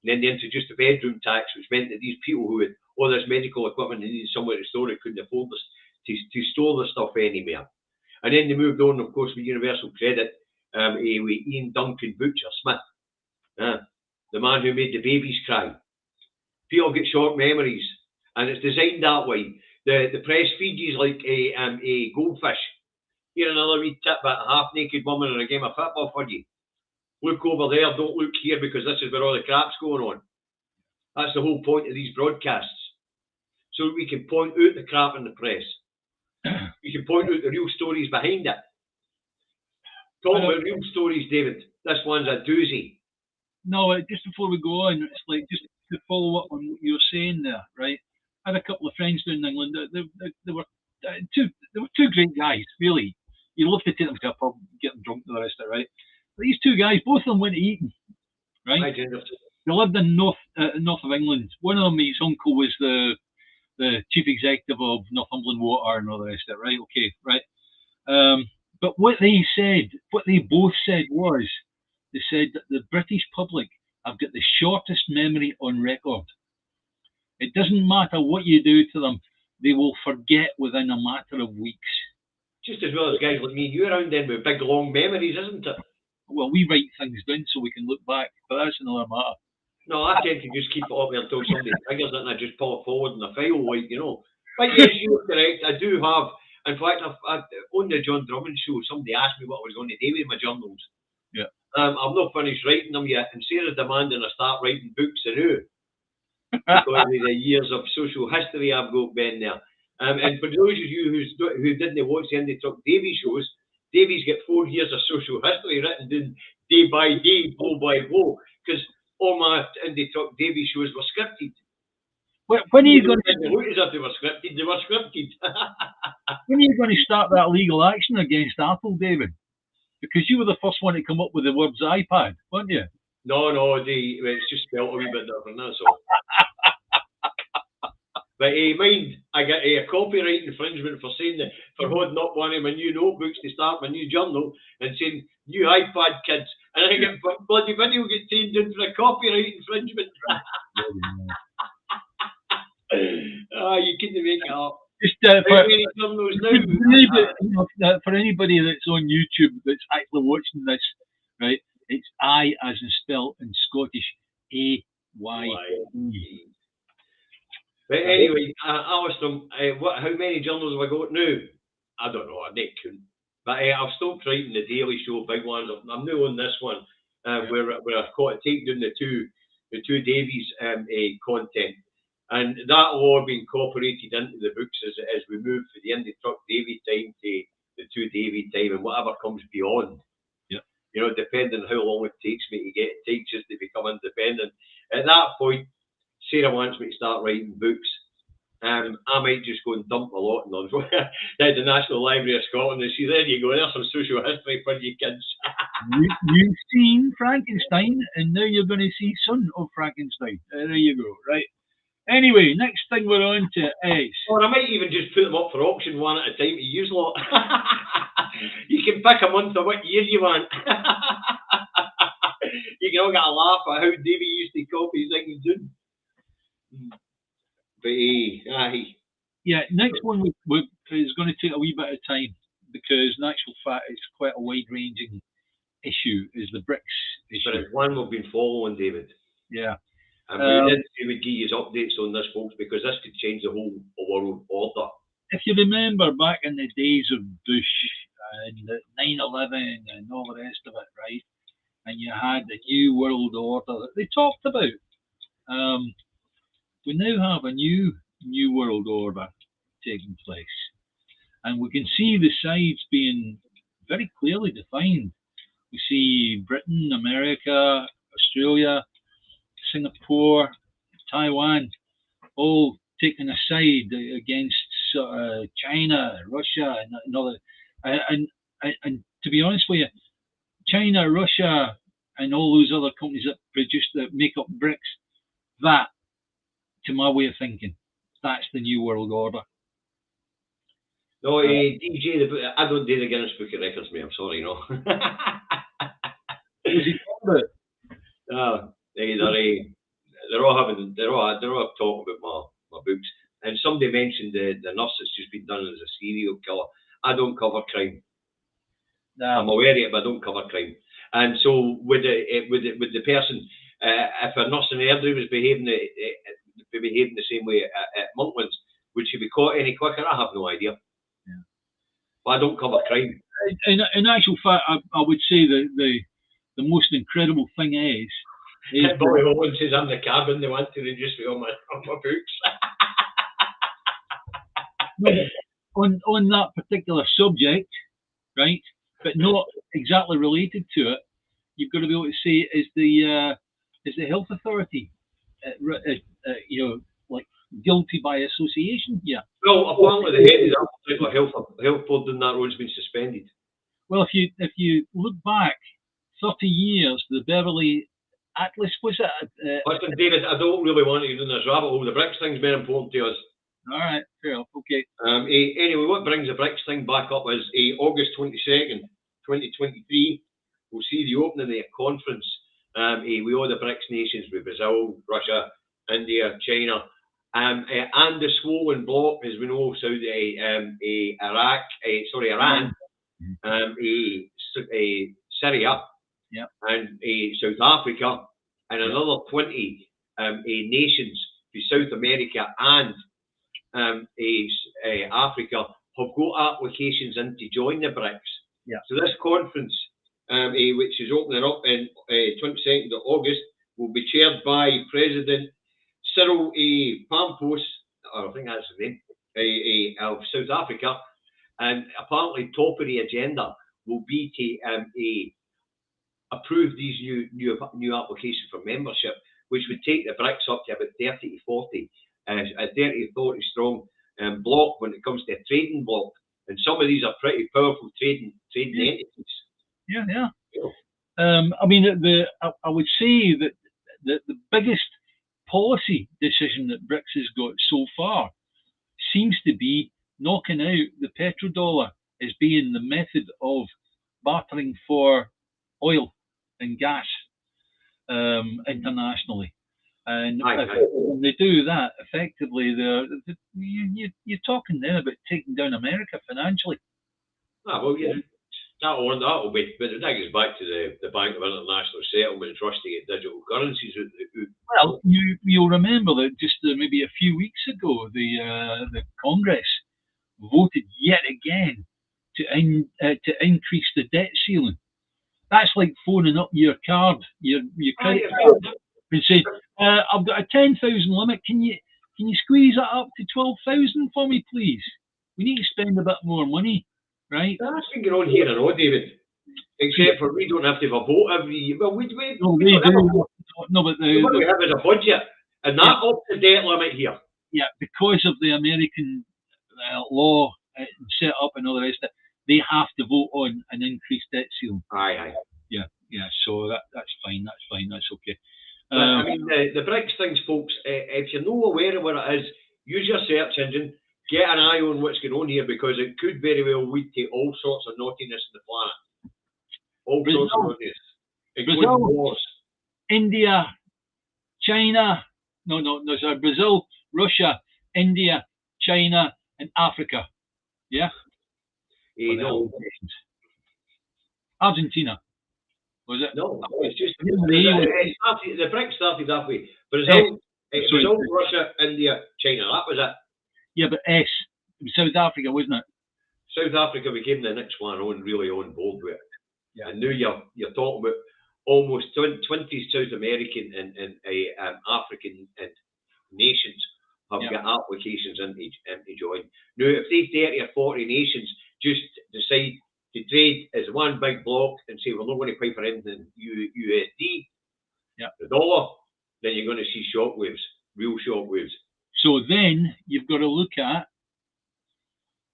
And then they introduced the bedroom tax, which meant that these people who had all this medical equipment and needed somewhere to store it couldn't afford this, to store the stuff anymore. And then they moved on, of course, with universal credit, with Ian Duncan Butcher Smith, the man who made the babies cry. People get short memories, and it's designed that way. The press feeds you like a goldfish. Here another wee tip about a half-naked woman in a game of football for you. Look over there, don't look here, because this is where all the crap's going on. That's the whole point of these broadcasts. So we can point out the crap in the press. We can point out the real stories behind it. Talk about real stories, David. This one's a doozy. No, just before we go on, it's like just to follow up on what you were saying there, right? I had a couple of friends down in England. They were two great guys, really. You love to take them to a pub, get them drunk, and the rest of it, right? But these two guys, both of them went to Eton, right? They lived in north of England. One of them, his uncle was the chief executive of Northumberland Water and all the rest of it, right? Okay, right. But what they both said was, they said that the British public have got the shortest memory on record. It doesn't matter what you do to them, they will forget within a matter of weeks. Just as well as guys like me, you're around then with big long memories, isn't it? Well, we write things down so we can look back, but that's another matter. No, I tend to just keep it up there until somebody triggers it and I just pull it forward in the file, like, you know. But yes, you're correct. I do have, in fact, on the John Drummond show, somebody asked me what I was going to do with my journals. Yeah. I've not finished writing them yet, and Sarah's demanding I start writing books anew. Because of the years of social history I've got been there. And for those of you who didn't watch the Indie Truck Davies shows, Davies got 4 years of social history written down day by day, blow by blow, because all my Indie Truck Davies shows were scripted. When are you going to? Look as if they were scripted. They were scripted. When are you going to start that legal action against Apple, David? Because you were the first one to come up with the words iPad, weren't you? No, it's just spelled a wee bit different, that's all. But mind, I got a copyright infringement for saying that, for holding up one of my new notebooks to start my new journal and saying new iPad kids, and I get bloody video get taken down for a copyright infringement. You couldn't make it up. Just for anybody that's on YouTube that's actually watching this, right? It's I as in spelled in Scottish, A-Y-E. But anyway, Alistair, how many journals have I got now? I don't know, I didn't count. But I've stopped writing the Daily Show, big ones. I'm new on this one, where I've got to take down the two Davies content. And that will all be incorporated into the books as we move from the Indie Truck Davy time to the Two Davy time and whatever comes beyond. Yeah. You know, depending on how long it takes me to get teachers to become independent. At that point, Sarah wants me to start writing books. I might just go and dump a lot in them. At the National Library of Scotland and see, there you go, there's some social history for you kids. You've seen Frankenstein, and now you're going to see Son of Frankenstein. There you go, right? Anyway, next thing we're on to is... Or I might even just put them up for auction one at a time to use lot. You can pick a month of what year you want. You can all get a laugh at how Davy used to copy things down. But aye. Yeah, next one is going to take a wee bit of time because in actual fact it's quite a wide-ranging issue, is the BRICS issue. But it's one we've been following, David. Yeah. And we would give you updates on this, folks, because this could change the whole world order. If you remember back in the days of Bush and 9/11 and all the rest of it, right? And you had the New World Order that they talked about. We now have a new World Order taking place. And we can see the sides being very clearly defined. We see Britain, America, Australia, Singapore, Taiwan, all taking a side against China, Russia, and other. And to be honest with you, China, Russia, and all those other companies that make up BRICS, that, to my way of thinking, that's the New World Order. No, DJ, I don't do the Guinness Book of Records, mate. I'm sorry, no. They're all talking about my books. And somebody mentioned the nurse that's just been done as a serial killer. I don't cover crime. No. I'm aware of it, but I don't cover crime. And so with the person, if a nurse in Airdrie was behaving the same way at Monklands, would she be caught any quicker? I have no idea. Yeah. But I don't cover crime. In actual fact, I would say that the most incredible thing is Bobby Owen says I'm the cabin. They want to reduce me on my books. No, on that particular subject, right? but not exactly related to it, you've got to be able to say is the health authority, like guilty by association here. Well, apparently the head of that particular health board in that road's been suspended. Well, if you look back 30 years, the Beverley Atlas was it? Listen, David, I don't really want to get in this rabbit hole. The BRICS thing's very important to us. All right, fair enough. Okay. Anyway, what brings the BRICS thing back up is August 22nd, 2023. We'll see the opening of a conference with all the BRICS nations, with Brazil, Russia, India, China, and the swollen bloc, as we know, Iran, Syria, and South Africa, and another 20 nations from South America and Africa have got applications in to join the BRICS. Yeah. So this conference, which is opening up in 22nd of August, will be chaired by President Cyril Pampos, I think that's his name, of South Africa, and apparently top of the agenda will be to approve these new applications for membership, which would take the BRICS up to about 30 to 40, a 30 to 40 strong bloc when it comes to a trading bloc. And some of these are pretty powerful trading entities. Yeah. I mean, I would say that the biggest policy decision that BRICS has got so far seems to be knocking out the petrodollar as being the method of bartering for oil and gas internationally. And when they do that, effectively, you're talking then about taking down America financially. That'll be, but that goes back to the Bank of International Settlement and trust to get digital currencies. Well, you'll remember that just maybe a few weeks ago, the Congress voted yet again to increase the debt ceiling. That's like phoning up your card, your credit card, and saying, "I've got a 10,000 limit. Can you squeeze that up to 12,000 for me, please? We need to spend a bit more money, right?" That's been going on here and on, David. Except for we don't have to have a vote every year. Well, we No, they do. No, but what we have is a budget, and that up the debt limit here. Yeah, because of the American law set up and all the rest of it, they have to vote on an increased debt ceiling. Aye. Yeah. So that's fine. That's okay. I mean, the BRICS things, folks. If you're not aware of what it is, use your search engine. Get an eye on what's going on here, because it could very well lead to all sorts of naughtiness on the planet. All sorts of naughtiness, including wars. India, China. Sorry, Brazil, Russia, India, China, and Africa. Yeah. No. Argentina. Was it? No, it's just the BRICS started that way. Brazil, Russia, India, China. That was it. Yeah, but it was South Africa, wasn't it? South Africa became the next one really on board with it. Yeah. And now you're talking about almost 20 South American and African nations have got applications in to join. Now, if they 30 or 40 nations just decide to trade as one big block and say, we're not going to pay for anything USD, the dollar, then you're going to see shockwaves, real shockwaves. So then you've got to look at,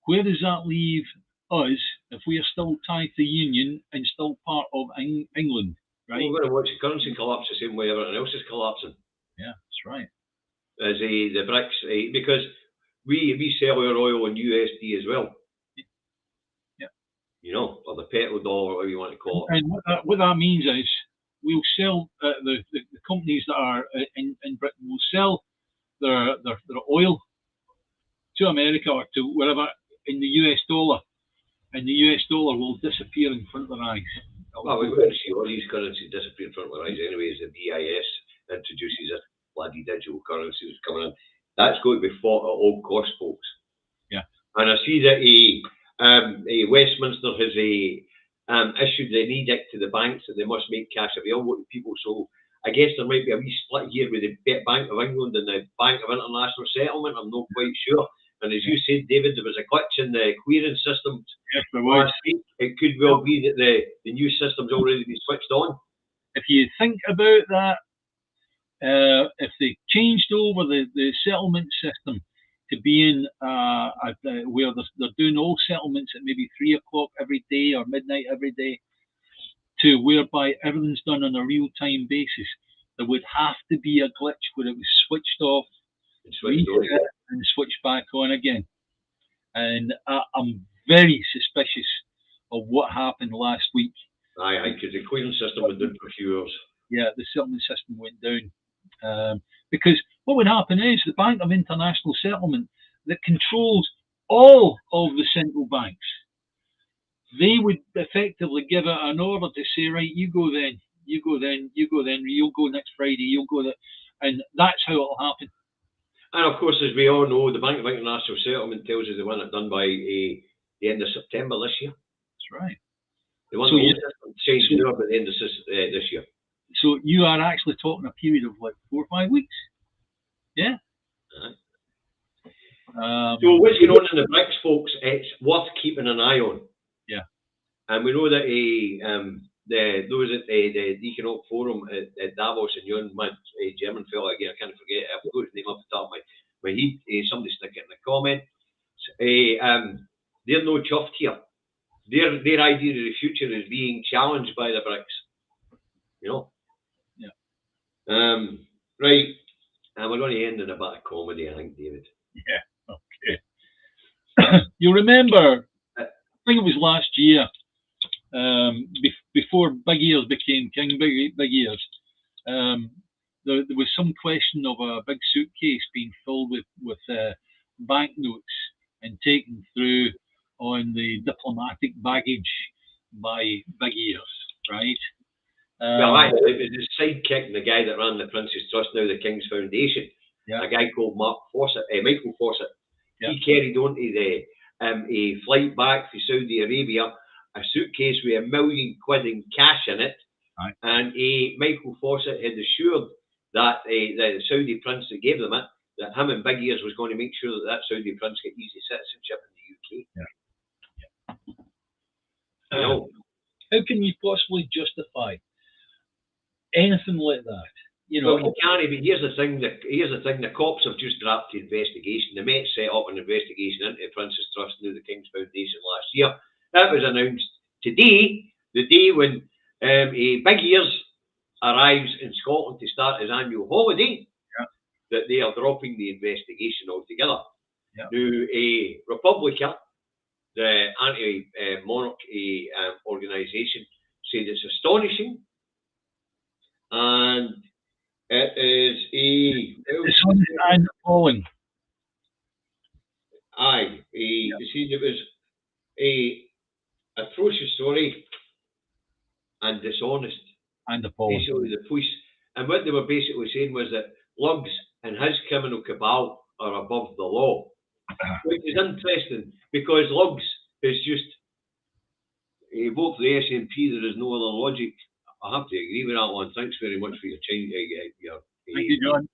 where does that leave us if we are still tied to the Union and still part of England, right? We're going to watch the currency collapse the same way everything else is collapsing. Yeah, that's right. As the BRICS, because we sell our oil in USD as well. Yeah. You know, or the petrodollar, whatever you want to call it. And what that means is we'll sell the companies that are in Britain will sell their oil to America or to wherever in the US dollar, and the US dollar will disappear in front of their eyes. Well, we're going to see all these currencies disappear in front of our eyes anyway, as the BIS introduces this bloody digital currency that's coming in. That's going to be fought at all costs, folks. Yeah. And I see that Westminster has issued an edict to the banks that they must make cash available to people. So I guess there might be a wee split here with the Bank of England and the Bank of International Settlement. I'm not quite sure. And as you said, David, there was a glitch in the clearing system. Yes, there was. It could well be that the new system's already been switched on. If you think about that, if they changed over the settlement system to being where they're doing all settlements at maybe 3 o'clock every day or midnight every day, to whereby everything's done on a real-time basis, there would have to be a glitch where it was switched off, reset, and switched back on again. And I'm very suspicious of what happened last week. Aye, because the clearing system went down for a few hours. Yeah, the settlement system went down. Because what would happen is the Bank of International Settlement, that controls all of the central banks, they would effectively give it an order to say, right, you go then, you go then, you go then, you'll go next Friday, you'll go there, and that's how it'll happen. And of course, as we all know, the Bank of International Settlement tells us they want it done by the end of September this year. That's right. They want the whole system changed by the end of this year. So you are actually talking a period of like 4 or 5 weeks. Yeah. So what's going on in the BRICS, folks? It's worth keeping an eye on. Yeah. And we know that those at the Economic Forum at Davos in June, a German fellow again, I can't forget it, I've got his name off the top of my head, somebody stick it in the comments. They're no chuffed here. Their idea of the future is being challenged by the BRICS. You know? Yeah. Right. And we're going to end in a bit of comedy, I think, David. Yeah, okay. You remember, I think it was last year, before Big Ears became King Big Ears, there was some question of a big suitcase being filled with banknotes and taken through on the diplomatic baggage by Big Ears, right? Well, it was his sidekick and the guy that ran the Prince's Trust, now the King's Foundation, a guy called Michael Fawcett. Yeah. He carried onto a flight back to Saudi Arabia a suitcase with £1 million in cash in it, right. And Michael Fawcett had assured that the Saudi prince that gave them it, that him and Big Ears was going to make sure that Saudi prince get easy citizenship in the UK. Yeah. How can you possibly justify anything like that? You know, well, can't, but here's the thing. The cops have just dropped the investigation. The Met set up an investigation into the Prince's Trust, now the King's Foundation, last year. That was announced today, the day when Big Ears arrives in Scotland to start his annual holiday. Yeah. That they are dropping the investigation altogether. Yeah. Now, Republica, the anti-monarch organisation, said it's astonishing, and it is it's on the polling. Aye, you see, it was a atrocious story and dishonest. And appalling. Basically, the police, and what they were basically saying was that Luggs and his criminal cabal are above the law, which is interesting because Luggs is just vote for the SNP. There is no other logic. I have to agree with that one. Thanks very much for your time. Thank you, John.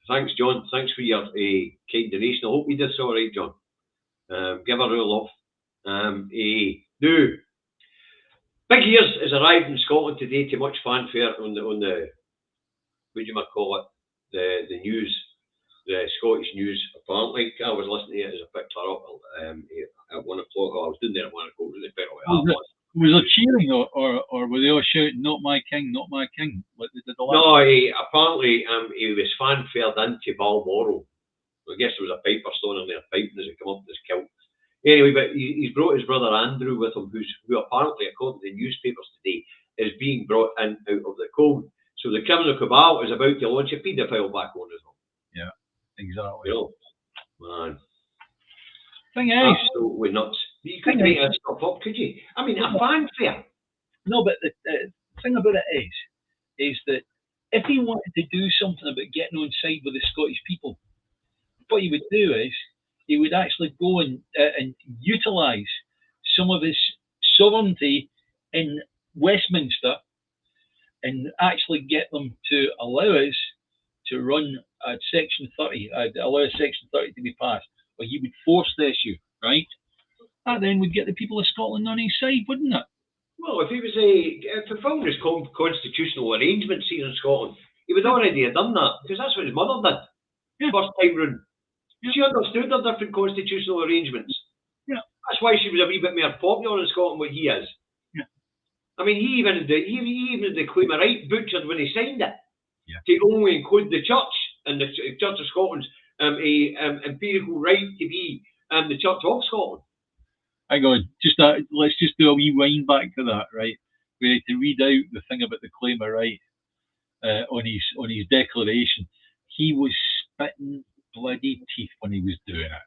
Thanks, John. Thanks for your kind donation. I hope we did all right, John. Give her real love. Now, Big Ears has arrived in Scotland today to much fanfare on the what do you call it? The news, the Scottish news. Apparently, I was listening to it as I picked her up at 1 o'clock. I was doing there at 1 o'clock. Was there cheering or were they all shouting, "Not my king, not my king"? Like they did the last No, apparently he was fanfared into Balmoral. I guess there was a piper standing there piping as he came up with his kilt. Anyway, but he's brought his brother Andrew with him, who apparently, according to the newspapers today, is being brought in out of the cold. So the criminal cabal is about to launch a paedophile back on as well. Yeah, exactly. You know, man. Thing is, absolutely nuts. You couldn't make that stuff up, could you? I mean, a fanfare. No, but the thing about it is that if he wanted to do something about getting on side with the Scottish people, what he would do is he would actually go and utilise some of his sovereignty in Westminster and actually get them to allow us to run Section 30, allow Section 30 to be passed, or he would force the issue, right? That then would get the people of Scotland on his side, wouldn't it? Well, if he was fulfilling his constitutional arrangements here in Scotland, he would already have done that, because that's what his mother did. Yeah. First time round. Yeah. She understood the different constitutional arrangements. Yeah. That's why she was a wee bit more popular in Scotland than what he is. Yeah. I mean, he even had the claim of right butchered when he signed it. Yeah. To only include the church and the Church of Scotland's empirical right to be the Church of Scotland. Hang on, let's just do a wee wind back to that, right? We need to read out the thing about the claim of right on his declaration. He was spitting bloody teeth when he was doing it.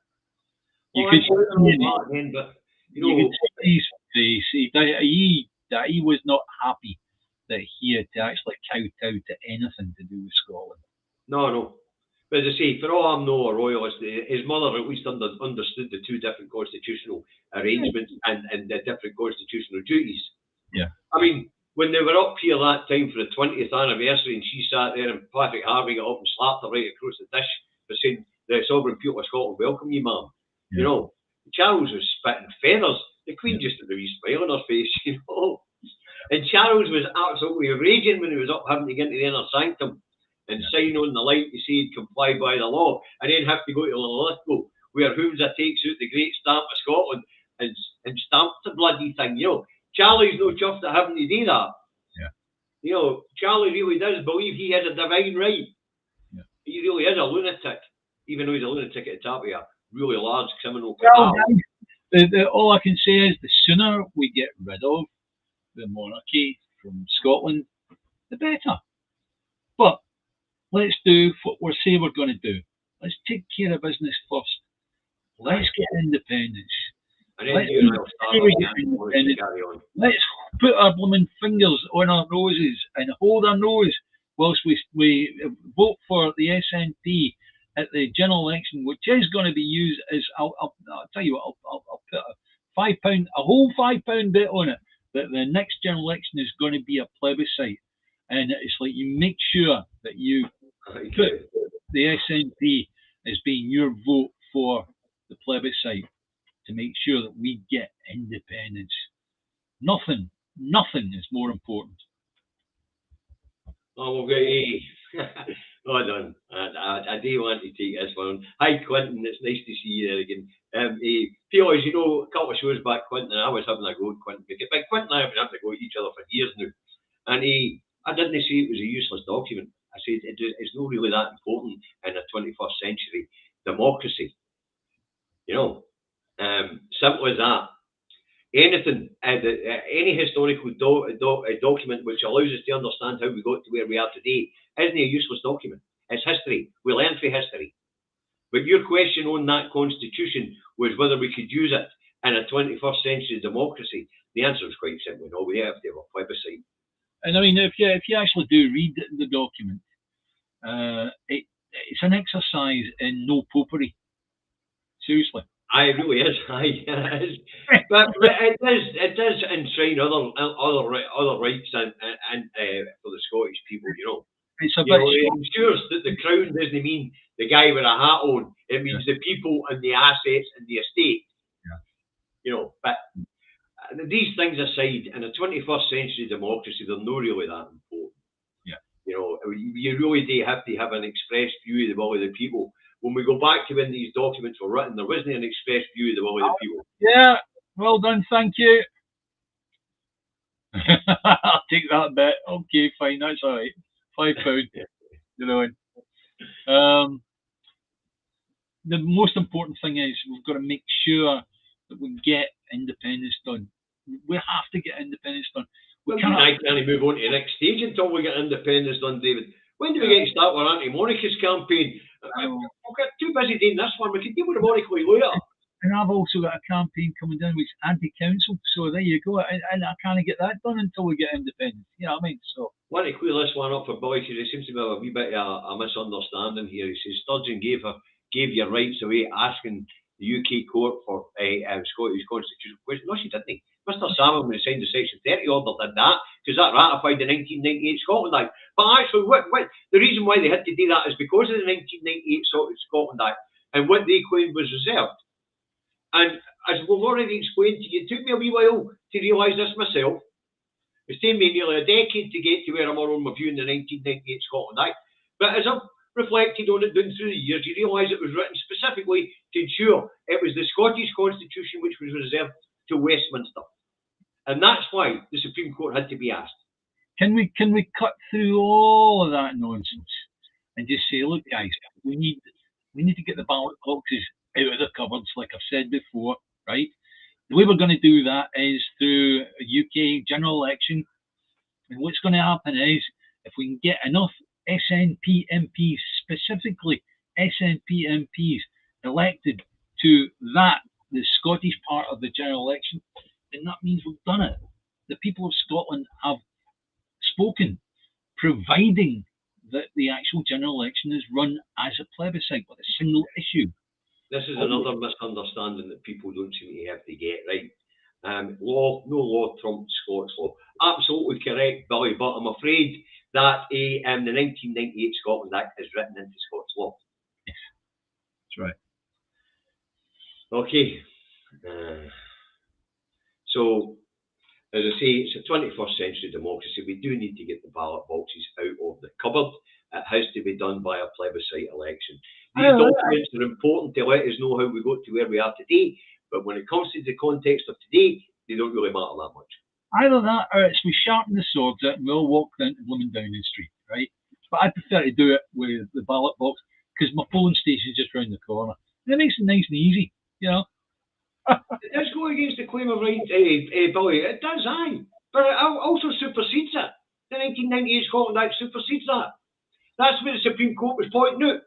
You could see his face. He was not happy that he had to actually kowtow to anything to do with Scotland. No. But as I say, for all I'm no a royalist, his mother at least understood the two different constitutional arrangements and the different constitutional duties. Yeah. I mean, when they were up here that time for the 20th anniversary and she sat there and Patrick Harvey got up and slapped her right across the dish for saying, the sovereign people of Scotland welcome you, ma'am. Yeah. You know, Charles was spitting feathers. The Queen just had a wee smile on her face, you know. And Charles was absolutely raging when he was up having to get into the inner sanctum and sign on the line to say he'd comply by the law, and then have to go to Lithgow, where Humza takes out the great stamp of Scotland and stamps the bloody thing. You know, Charlie's no chuffed at having to do that. Yeah. You know, Charlie really does believe he has a divine right. Yeah. He really is a lunatic, even though he's a lunatic at the top of a really large criminal cabal. All I can say is the sooner we get rid of the monarchy from Scotland, the better. But let's do what we're saying we're going to do. Let's take care of business first. Let's get independence. Let's put our blooming fingers on our noses and hold our nose whilst we vote for the SNP at the general election, which is going to be used as I'll tell you what, I'll put a whole £5 bet on it that the next general election is going to be a plebiscite, and it's like you make sure that you put the SNP as being your vote for the plebiscite to make sure that we get independence. Nothing is more important. Oh, okay. Well done. I do want to take this one. Hi, Quentin. It's nice to see you there again. Peter, as you know, a couple of shows back, Quentin, and I was having a go at Quentin. But Quentin and I have been having a go at each other for years now. And I didn't say it was a useless document. I said it's not really that important in a 21st century democracy. You know, simple as that. Anything, any historical document which allows us to understand how we got to where we are today isn't a useless document. It's history. We learn from history. But your question on that constitution was whether we could use it in a 21st century democracy. The answer is quite simple. No, we have to have a plebiscite. And I mean, if you actually do read the document, it's an exercise in no popery. Seriously. It really is. But it does enshrine other rights and for the Scottish people, you know. It's a bit. It ensures that the crown doesn't mean the guy with a hat on. It means the people and the assets and the estate. Yeah. You know, but these things aside, in a 21st century democracy, they're not really that important. Yeah. You know, you really do have to have an expressed view of the will of the people. When we go back to when these documents were written, there wasn't an expressed view of the will of the people. Yeah, well done, thank you. I'll take that bet. Okay, fine, that's all right. £5, you know. The most important thing is we've got to make sure that we get independence done. We have to get independence done. I can't move on to the next stage until we get independence done, David. When do we get to start our anti-monarchist campaign? We've got too busy doing this one. We can deal with the monarchy later. And I've also got a campaign coming down which is anti-council. So there you go. And I can't get that done until we get independence. You know what I mean? So I want to clear this one up for Billy because there seems to be a wee bit of a misunderstanding here. He says Sturgeon gave your rights away, asking the UK court for a Scottish constitutional question. No, she didn't. Mr. Salmon, when he signed the Section 30 order, did that because that ratified the 1998 Scotland Act. But actually, what the reason why they had to do that is because of the 1998 Scotland Act. and what they claimed was reserved. And as we've already explained to you, it took me a wee while to realise this myself. It's taken me nearly a decade to get to where I'm on my view in the 1998 Scotland Act. But as I've reflected on it down through the years, you realise it was written specifically to ensure it was the Scottish Constitution which was reserved to Westminster. And that's why the Supreme Court had to be asked. Can we cut through all of that nonsense and just say, look, guys, we need to get the ballot boxes out of the cupboards, like I've said before, right? The way we're going to do that is through a UK general election. And what's going to happen is, if we can get enough SNP MPs, specifically SNP MPs, elected to the Scottish part of the general election, then that means we've done it. The people of Scotland have spoken, providing that the actual general election is run as a plebiscite with a single issue. This is another misunderstanding that people don't seem to have to get, right? No law trumps Scots law. Absolutely correct, Billy, but I'm afraid that the 1998 Scotland Act is written into Scots law. Yes, that's right. Okay. So, as I say, it's a 21st century democracy. We do need to get the ballot boxes out of the cupboard. It has to be done by a plebiscite election. These documents are important to let us know how we got to where we are today, but when it comes to the context of today, they don't really matter that much. Either that, or it's we sharpen the swords out and we'll walk down to Blooming Downing Street, right? But I prefer to do it with the ballot box because my polling station is just round the corner. And it makes it nice and easy, you know. It does go against the claim of right, Billy. It does, aye. But it also supersedes it. The 1998 Scotland Act supersedes that. That's what the Supreme Court was pointing out.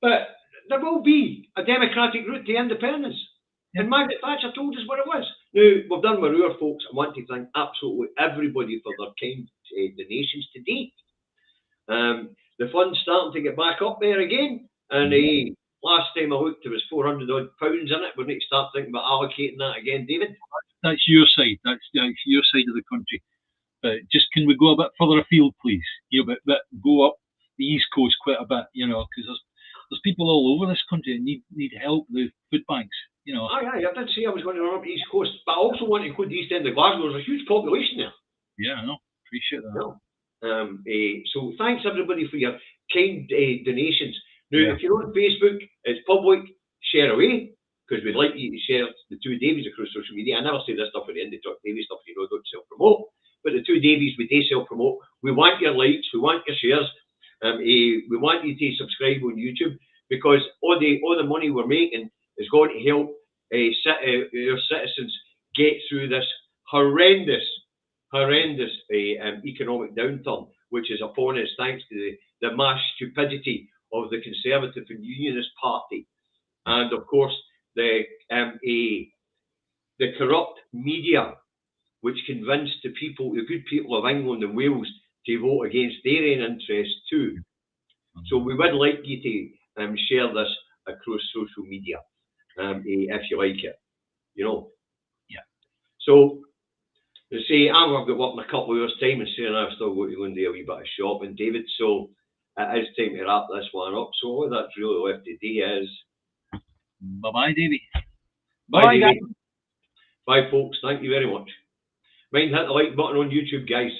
But there will be a democratic route to independence. And Margaret Thatcher told us what it was. Now, we've done with our folks. I want to thank absolutely everybody for their kind donations to date. The fund's starting to get back up there again. And last time I looked, there was £400 odd in it. We need to start thinking about allocating that again, David. That's your side. That's your side of the country. But just can we go a bit further afield, please? You know, but go up the East Coast quite a bit, you know, because there's people all over this country that need help with food banks, you know. Aye, I did say I was going to run up the East Coast, but I also want to include the East End of Glasgow. There's a huge population there. Yeah, I know. Appreciate that. Yeah. So thanks everybody for your kind donations. Now, if you're on Facebook, it's public, share away, because we'd like you to share the Two Davies across social media. I never say this stuff at the end of Talk Davies stuff, you know, don't self-promote. But the Two Davies, we do self-promote. We want your likes, we want your shares. We want you to subscribe on YouTube, because all the money we're making is going to help our citizens get through this horrendous economic downturn, which is upon us thanks to the mass stupidity of the Conservative and Unionist Party, and of course the corrupt media, which convinced the good people of England and Wales, to vote against their own interests too. So we would like you to share this across social media, if you like it, you know. Yeah. So, they say, I've got work in a couple of hours' time, and Sarah and I have still got to go and do a wee bit of shopping, David. So it is time to wrap this one up. So all that's really left today is... Bye-bye, Davey. Bye, Davey. Bye, folks. Thank you very much. Mind hit the like button on YouTube, guys.